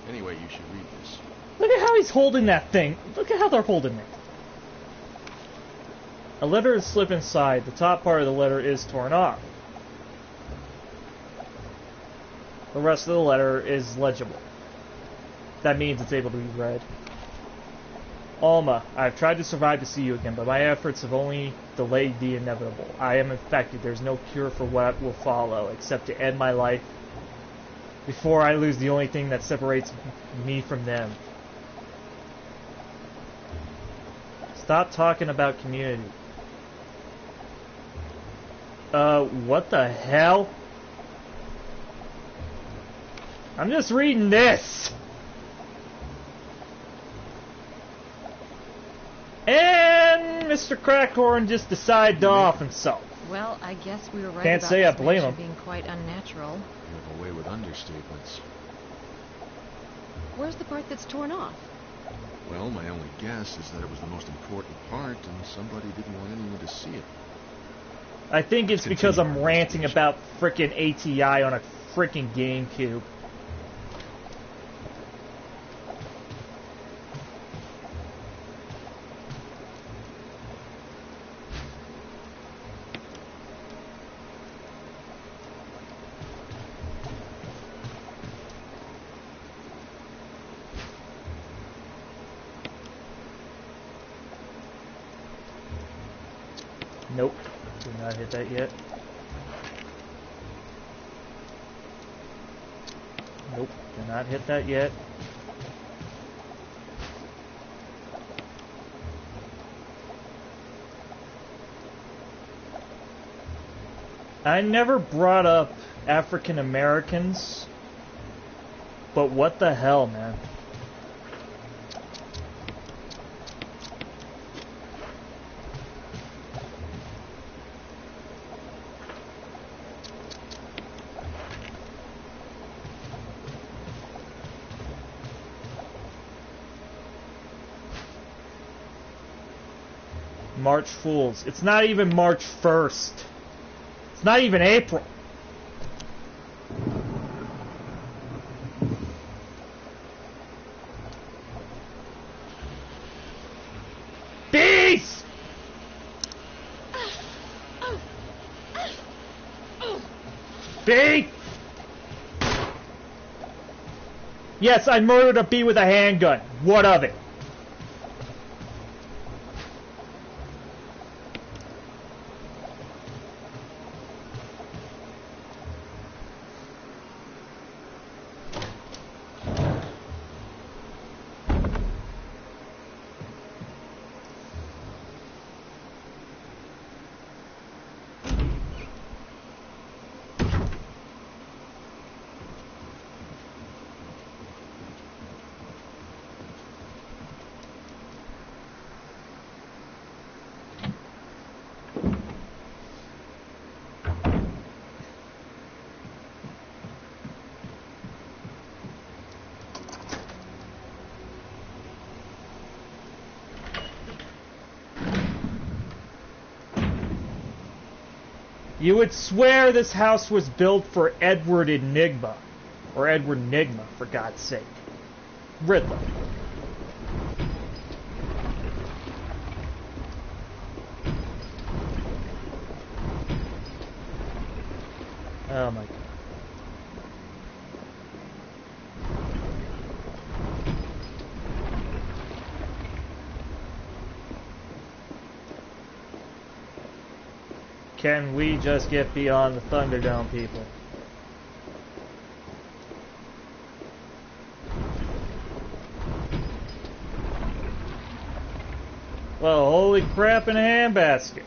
Anyway, you should read this. Look at how he's holding that thing. Look at how they're holding it. A letter is slipped inside. The top part of the letter is torn off. The rest of the letter is legible. That means it's able to be read. Alma, I've tried to survive to see you again, but my efforts have only delayed the inevitable. I am infected. There's no cure for what will follow, except to end my life before I lose the only thing that separates me from them. Stop talking about community. What the hell? I'm just reading this. And Mr. Crackhorn just decided to off himself. Well, I guess we were right Can't about say I this blame mansion him. being quite unnatural. You have a way with understatements. Where's the part that's torn off? Well, my only guess is that it was the most important part, and somebody didn't want anyone to see it. I think it's because I'm ranting about frickin' ATI on a frickin' GameCube. Nope, did not hit that yet. Nope, did not hit that yet. I never brought up African Americans, but what the hell, man? March Fools. It's not even March 1st. It's not even April. Bees! Bee! Yes, I murdered a bee with a handgun. What of it? You would swear this house was built for Edward Enigma. Or Edward Nigma, for God's sake. Riddler. Oh my God. Can we just get beyond the Thunderdome, people? Well, holy crap in a handbasket.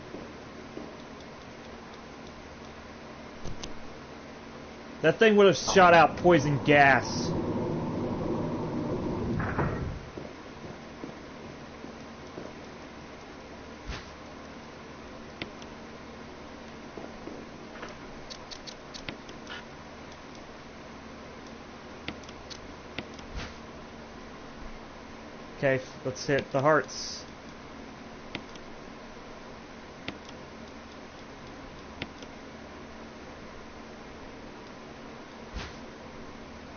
That thing would have shot out poison gas. Okay, let's hit the hearts.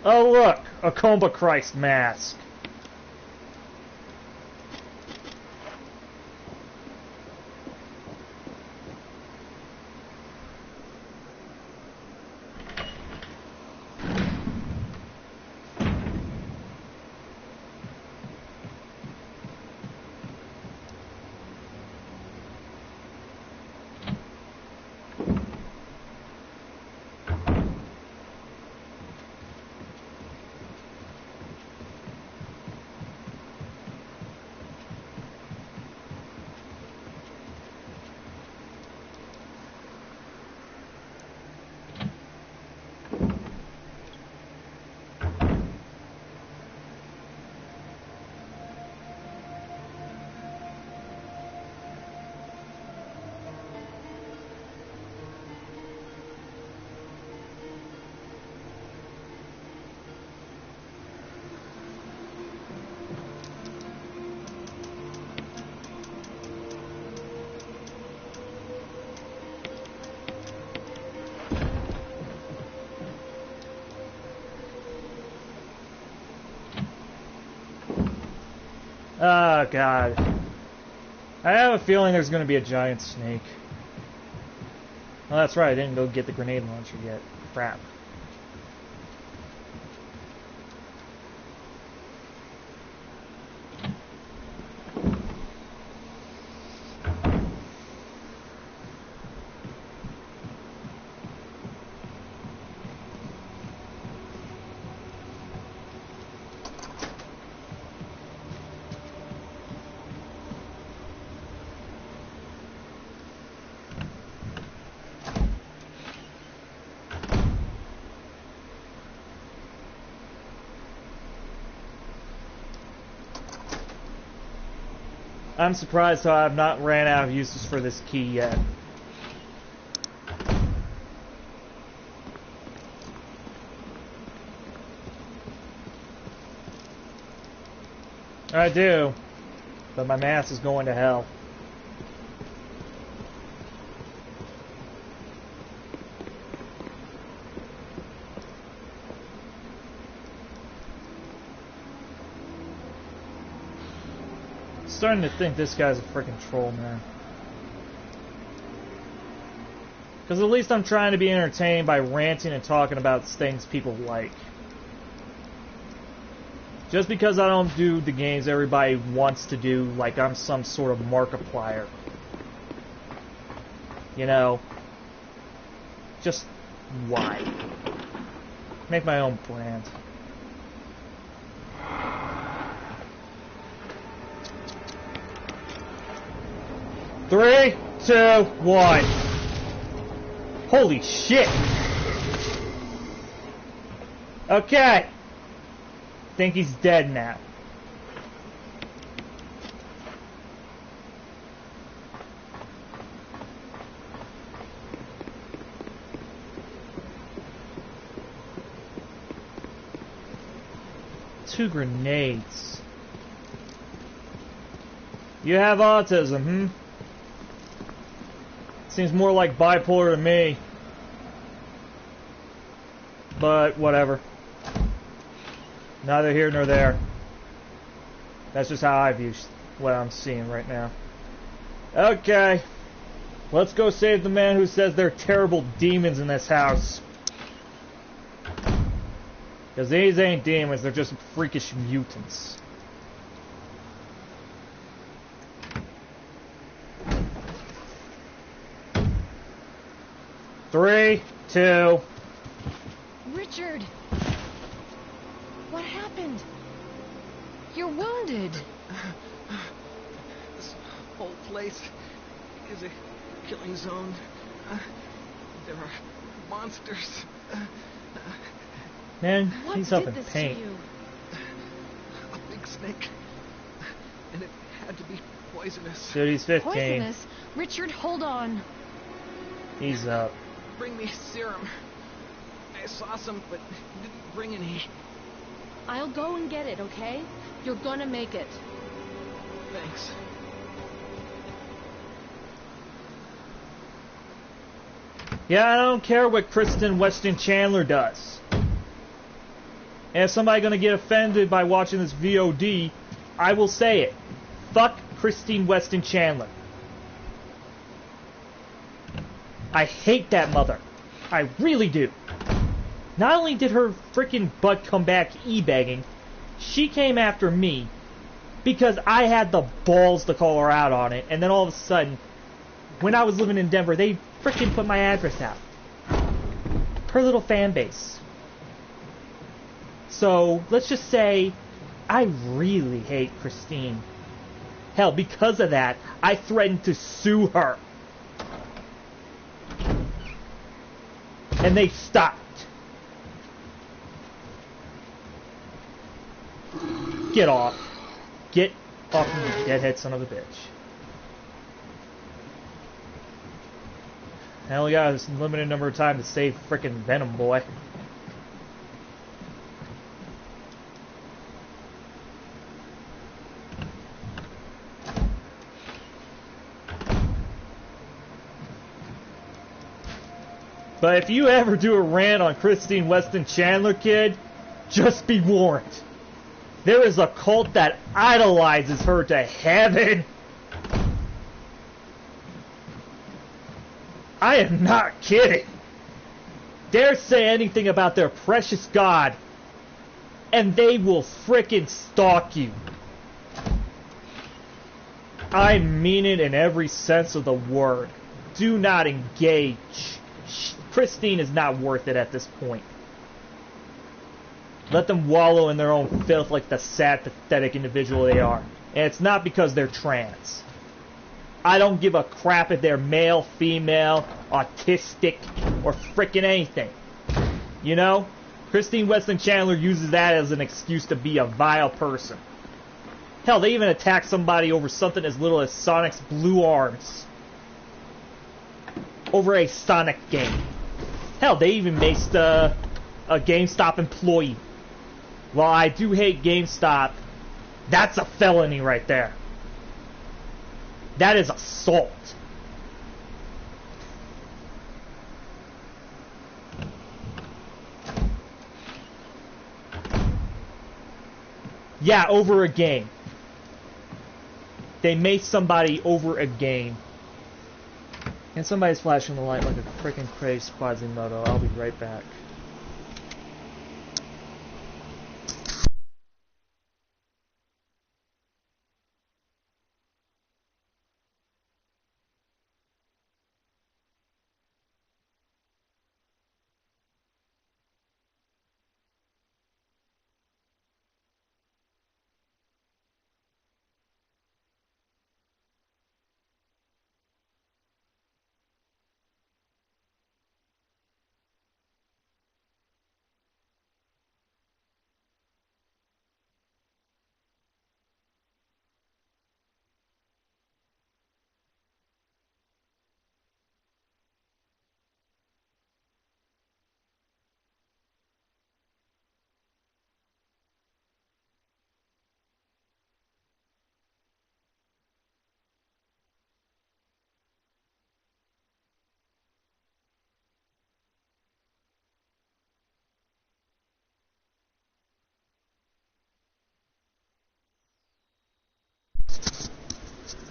Oh look, a Comba Christ mask. Oh, God. I have a feeling there's going to be a giant snake. Well, that's right. I didn't go get the grenade launcher yet. Crap. I'm surprised how I've not ran out of uses for this key yet. I do, but my mass is going to hell. Starting to think this guy's a freaking troll, man. Because at least I'm trying to be entertained by ranting and talking about things people like. Just because I don't do the games everybody wants to do, like I'm some sort of Markiplier. You know? Just why? Make my own brand. Three, 2, 1. Holy shit! Okay. Think he's dead now. Two grenades. You have autism, Seems more like bipolar to me. But whatever. Neither here nor there. That's just how I view what I'm seeing right now. Okay. Let's go save the man who says there are terrible demons in this house. Because these ain't demons, they're just freakish mutants. Three, 2. Richard! What happened? You're wounded. This whole place is a killing zone. There are monsters. Man, What he's did up in this pain. to you? A big snake. And it had to be poisonous. Dude, he's 15. Poisonous? Richard, hold on. He's up. Bring me serum. I saw some, but didn't bring any. I'll go and get it, okay? You're gonna make it. Thanks. Yeah, I don't care what Kristen Weston Chandler does. And if somebody's gonna get offended by watching this VOD, I will say it. Fuck Christine Weston Chandler. I hate that mother. I really do. Not only did her freaking butt come back e-begging, she came after me because I had the balls to call her out on it, and then all of a sudden, when I was living in Denver, they freaking put my address out. Her little fan base. So, let's just say, I really hate Christine. Hell, because of that, I threatened to sue her. And they stopped. Get off. Get off me, you deadhead son of a bitch. I only got a limited number of time to save frickin' Venom Boy. But if you ever do a rant on Christine Weston Chandler, kid, just be warned. There is a cult that idolizes her to heaven. I am not kidding. Dare say anything about their precious god, and they will frickin' stalk you. I mean it in every sense of the word. Do not engage. Christine is not worth it at this point. Let them wallow in their own filth like the sad, pathetic individual they are. And it's not because they're trans. I don't give a crap if they're male, female, autistic, or frickin' anything. You know? Christine Weston Chandler uses that as an excuse to be a vile person. Hell, they even attacked somebody over something as little as Sonic's Blue Arms. Over a Sonic game. Hell, they even maced a GameStop employee. While I do hate GameStop, that's a felony right there. That is assault. Yeah, over a game. They maced somebody over a game. And somebody's flashing the light like a freaking crazed Quasimodo. I'll be right back.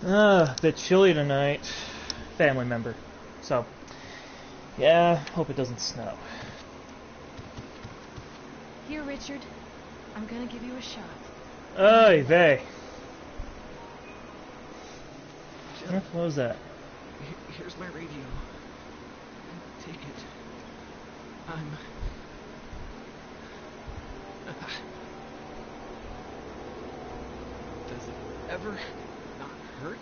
A bit chilly tonight. Family member. So, yeah, hope it doesn't snow. Here, Richard. I'm gonna give you a shot. Oy vey. What was that? Here's my radio. Take it. Does it ever not hurt?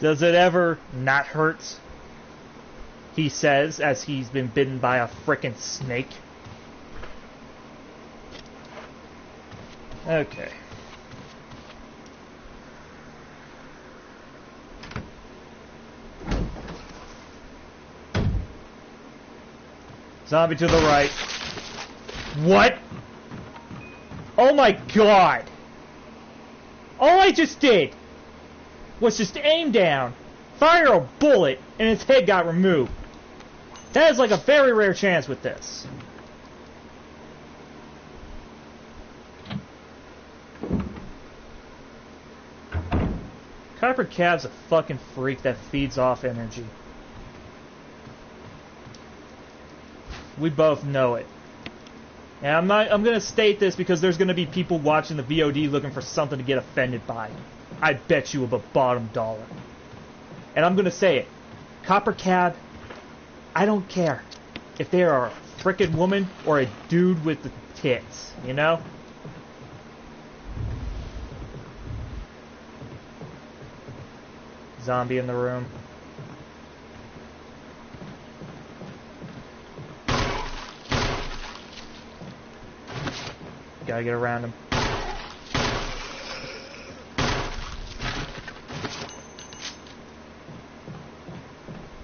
Does it ever not hurt? He says as he's been bitten by a frickin' snake. Okay. Zombie to the right. What? Oh my god! All I just did was just aim down, fire a bullet, and its head got removed. That is like a very rare chance with this. Copper Cab's a fucking freak that feeds off energy. We both know it. And I'm gonna state this because there's gonna be people watching the VOD looking for something to get offended by. I bet you a bottom dollar. And I'm gonna say it. Copper Cab, I don't care if they are a frickin' woman or a dude with the tits, you know? Zombie in the room. Gotta get around him.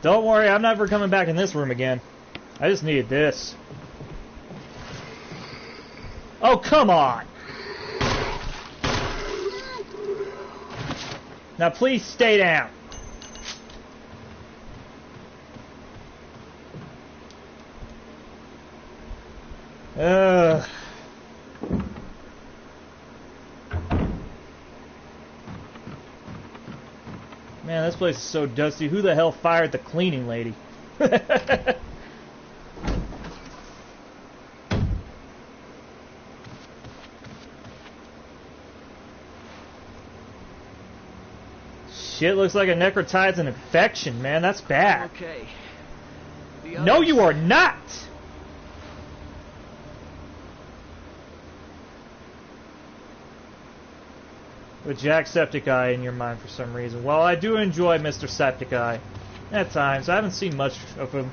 Don't worry, I'm never coming back in this room again. I just needed this. Oh, come on! Now please stay down. Man, this place is so dusty. Who the hell fired the cleaning lady? Shit, looks like a necrotide's an infection, man. That's bad. Okay. No, you are not! With Jacksepticeye in your mind for some reason. Well, I do enjoy Mr. Septiceye at times. I haven't seen much of him.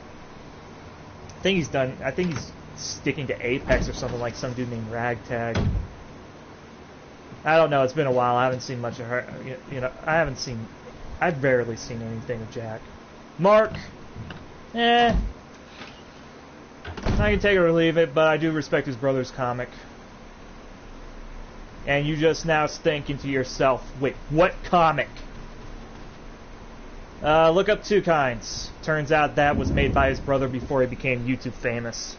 I think he's sticking to Apex or something, like some dude named Ragtag. I don't know, it's been a while. I haven't seen much of her. You know, I've barely seen anything of Jack. Mark, I can take it or leave it, but I do respect his brother's comic. And you just now thinking to yourself, wait, what comic? Look up Two Kinds. Turns out that was made by his brother before he became YouTube famous.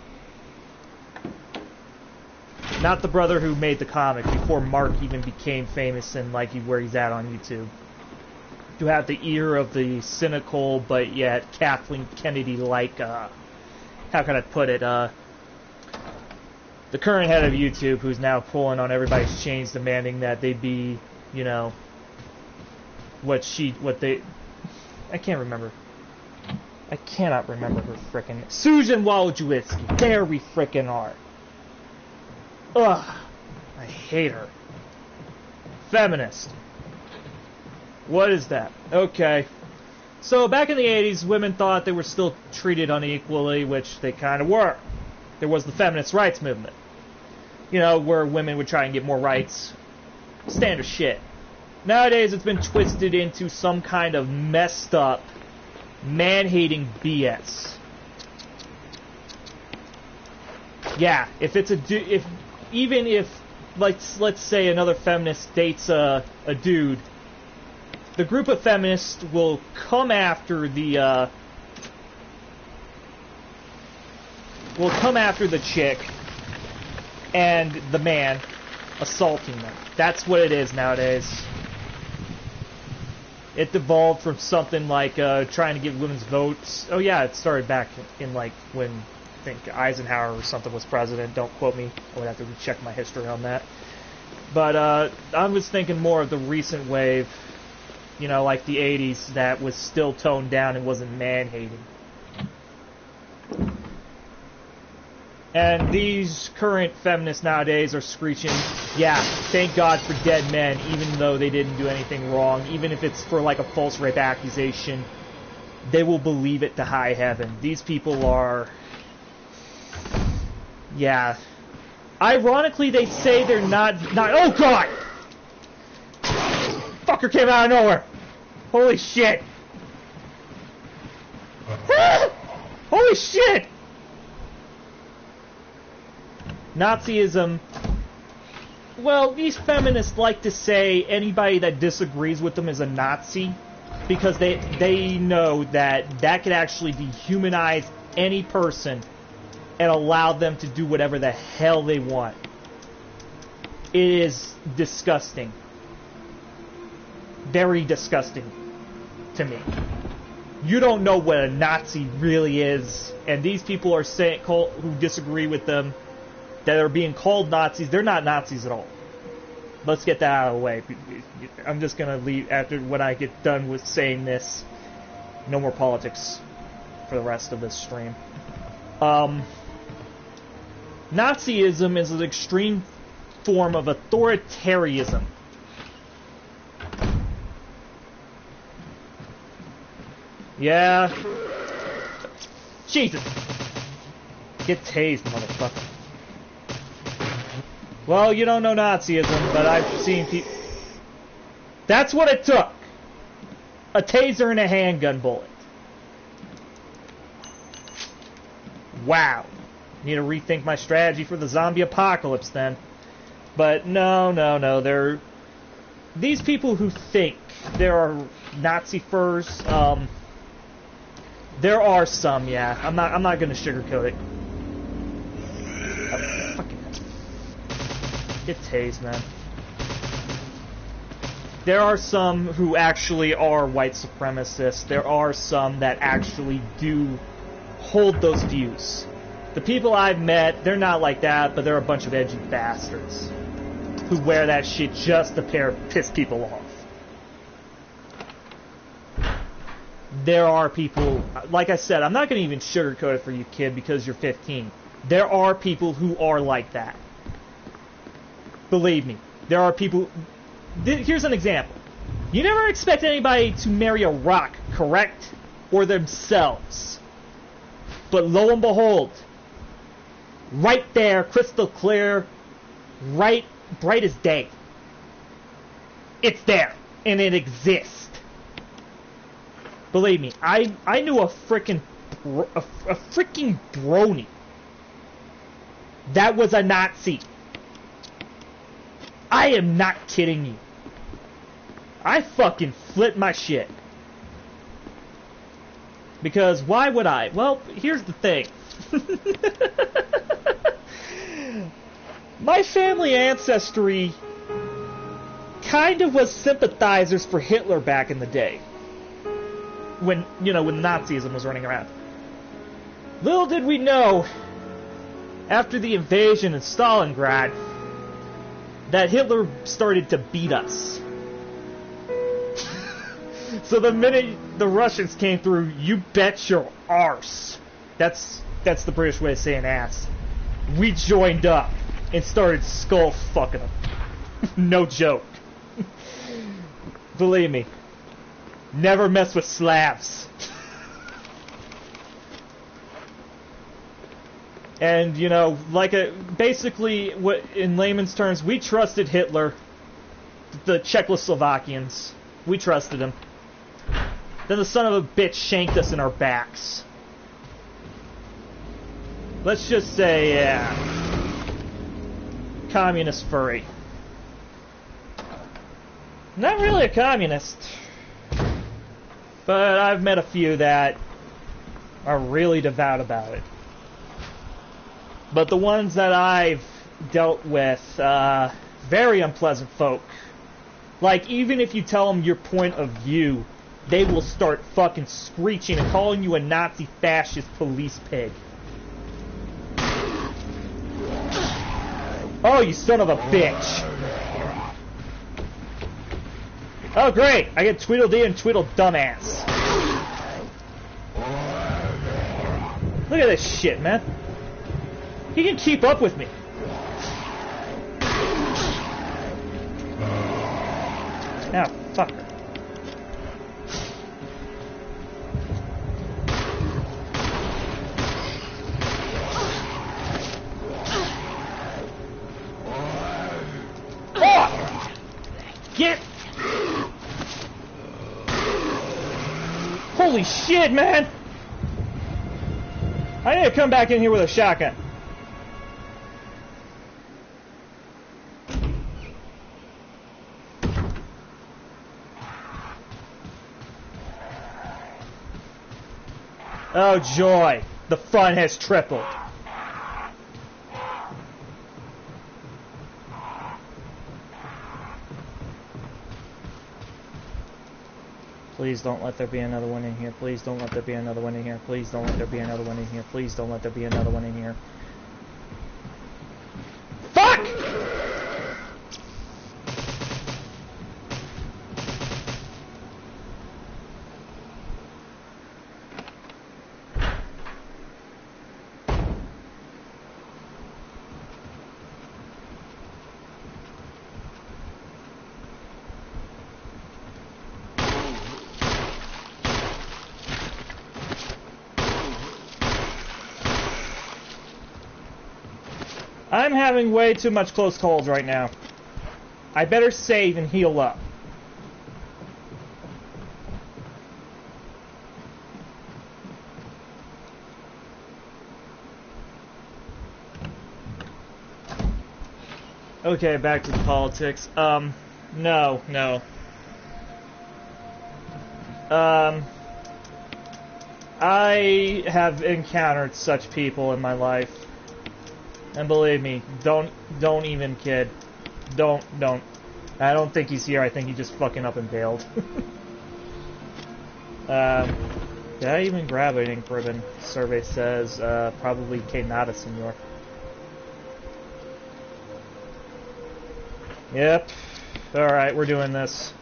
Not the brother who made the comic, before Mark even became famous and like where he's at on YouTube. To have the ear of the cynical, but yet Kathleen Kennedy-like, how can I put it, the current head of YouTube, who's now pulling on everybody's chains, demanding that they be, you know, I can't remember. I cannot remember her frickin' Susan Wojcicki. There we frickin' are. Ugh. I hate her. Feminist. What is that? Okay. So, back in the 80s, women thought they were still treated unequally, which they kind of were. There was the feminist rights movement. You know, where women would try and get more rights. Standard shit. Nowadays, it's been twisted into some kind of messed up, man-hating BS. Yeah, if it's even if, let's say another feminist dates a dude, the group of feminists will come after the chick and the man assaulting them. That's what it is nowadays. It devolved from something like trying to get women's votes. Oh yeah, it started back in like when I think Eisenhower or something was president. Don't quote me. I would have to check my history on that. But I was thinking more of the recent wave, you know, like the 80s, that was still toned down and wasn't man-hating. And these current feminists nowadays are screeching, yeah, thank God for dead men, even though they didn't do anything wrong. Even if it's for like a false rape accusation, they will believe it to high heaven. These people are... Yeah. Ironically, they say they're not... Oh, God! Fucker came out of nowhere! Holy shit! Holy shit! Nazism... Well, these feminists like to say anybody that disagrees with them is a Nazi, because they know that could actually dehumanize any person and allow them to do whatever the hell they want. It is disgusting. Very disgusting to me. You don't know what a Nazi really is, and these people are saying, who disagree with them, that are being called Nazis. They're not Nazis at all. Let's get that out of the way. I'm just gonna leave after when I get done with saying this. No more politics for the rest of this stream. Nazism is an extreme form of authoritarianism. Yeah. Jesus. Get tased, motherfucker. Well, you don't know Nazism, but I've seen people... That's what it took. A taser and a handgun bullet. Wow. Need to rethink my strategy for the zombie apocalypse then. But no. These people who think there are Nazi furs, there are some, yeah. I'm not gonna sugarcoat it. Get tased, man. There are some who actually are white supremacists. There are some that actually do hold those views. The people I've met, they're not like that, but they're a bunch of edgy bastards who wear that shit just to piss people off. There are people, like I said, I'm not going to even sugarcoat it for you, kid, because you're 15. There are people who are like that. Believe me. There are people... Here's an example. You never expect anybody to marry a rock, correct? Or themselves. But lo and behold, right there, crystal clear, bright as day. It's there, and it exists. Believe me, I knew a freaking brony that was a Nazi. I am not kidding you. I fucking flipped my shit. Because why would I? Well, here's the thing. My family ancestry kind of was sympathizers for Hitler back in the day. When Nazism was running around. Little did we know, after the invasion in Stalingrad, that Hitler started to beat us. So the minute the Russians came through, you bet your arse. That's the British way of saying ass. We joined up and started skull fucking them. No joke. Believe me. Never mess with Slavs. And, basically, what in layman's terms, we trusted Hitler, the Czechoslovakians. We trusted him. Then the son of a bitch shanked us in our backs. Let's just say, yeah. Communist furry. Not really a communist. But I've met a few that are really devout about it. But the ones that I've dealt with, very unpleasant folk. Like, even if you tell them your point of view, they will start fucking screeching and calling you a Nazi fascist police pig. Oh, you son of a bitch. Oh, great! I get Tweedledee and Tweedle dumbass. Look at this shit, man. He can keep up with me. Now, fucker. Oh! Get... Holy shit, man! I need to come back in here with a shotgun. Oh joy, the fun has tripled. Please don't let there be another one in here. Please don't let there be another one in here. Please don't let there be another one in here. Please don't let there be another one in here. Fuck! I'm having way too much close calls right now. I better save and heal up. Okay, back to the politics. No. I have encountered such people in my life. And believe me, don't even kid. Don't. I don't think he's here. I think he just fucking up and bailed. Did I even grab an ink ribbon? Survey says, probably que nada, senor. Yep. Alright, we're doing this.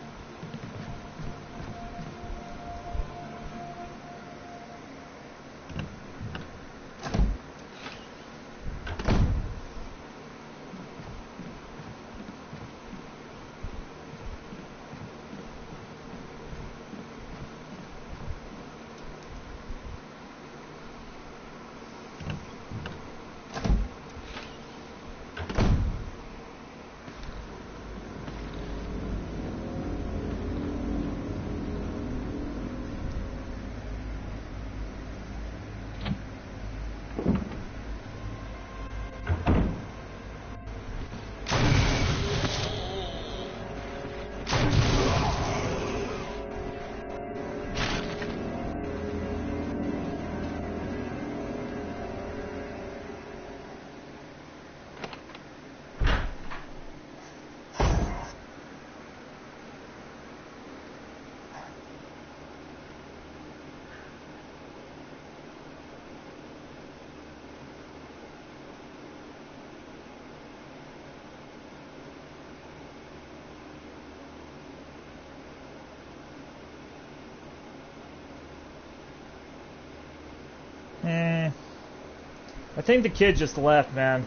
I think the kid just left, man.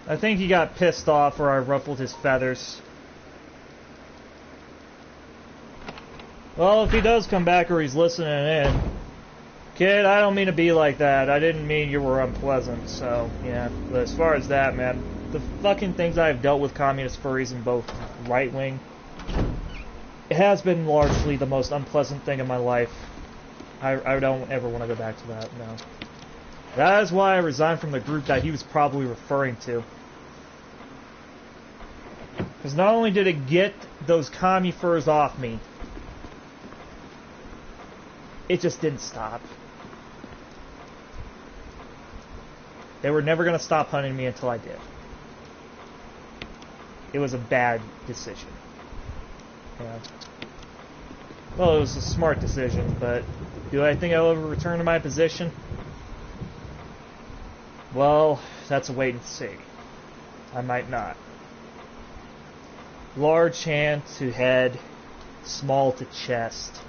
I think he got pissed off or I ruffled his feathers. Well, if he does come back or he's listening in, kid, I don't mean to be like that. I didn't mean you were unpleasant, so, yeah. But as far as that, man, the fucking things I've dealt with communist furries in both right-wing, it has been largely the most unpleasant thing in my life. I don't ever want to go back to that, no. That is why I resigned from the group that he was probably referring to. Because not only did it get those commie furs off me, it just didn't stop. They were never going to stop hunting me until I did. It was a bad decision. Yeah. Well, it was a smart decision, but do I think I'll ever return to my position? Well, that's a wait and see. I might not. Large hand to head, small to chest.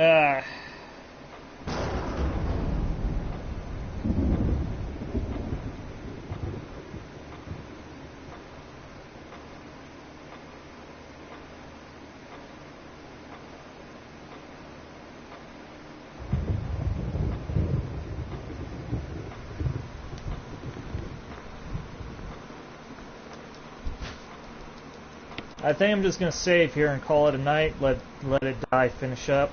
Ah. I think I'm just gonna save here and call it a night. Let it die. Finish up.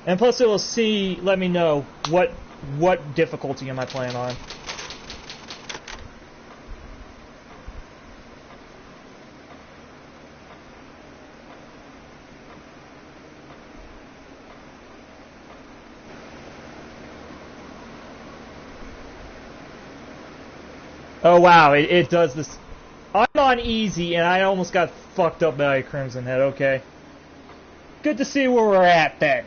And plus, it will let me know what difficulty am I playing on. Oh wow, it does this. I'm on easy and I almost got fucked up by a Crimson Head, okay. Good to see where we're at then.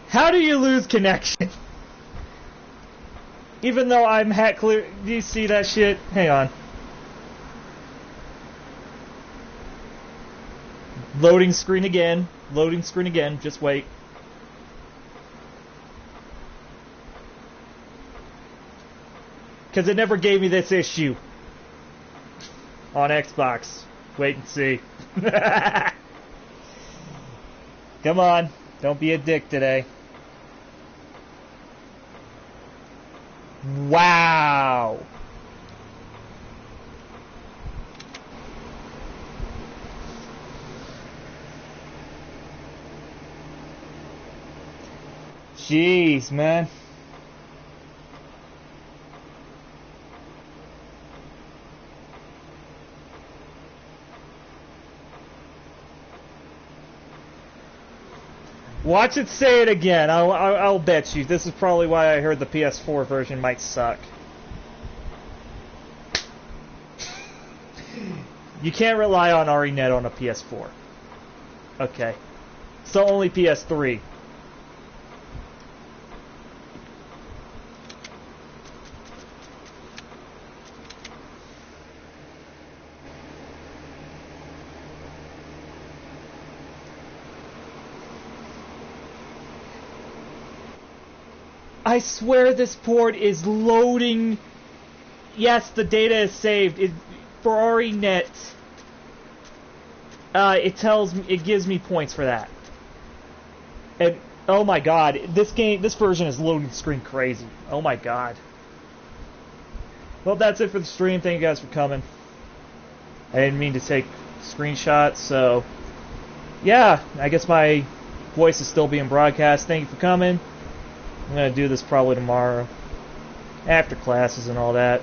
How do you lose connection? Even though I'm hat clear. Do you see that shit? Hang on. Loading screen again. Loading screen again. Just wait. Because it never gave me this issue. On Xbox. Wait and see. Come on. Don't be a dick today. Wow. Jeez, man. Watch it say it again. I'll bet you. This is probably why I heard the PS4 version might suck. You can't rely on RENet on a PS4. Okay. So only PS3. I swear this port is loading. Yes, the data is saved. For RENet, it gives me points for that. And oh my god, this version is loading screen crazy. Oh my god. Well, that's it for the stream. Thank you guys for coming. I didn't mean to take screenshots, so yeah, I guess my voice is still being broadcast. Thank you for coming. I'm gonna do this probably tomorrow, after classes and all that.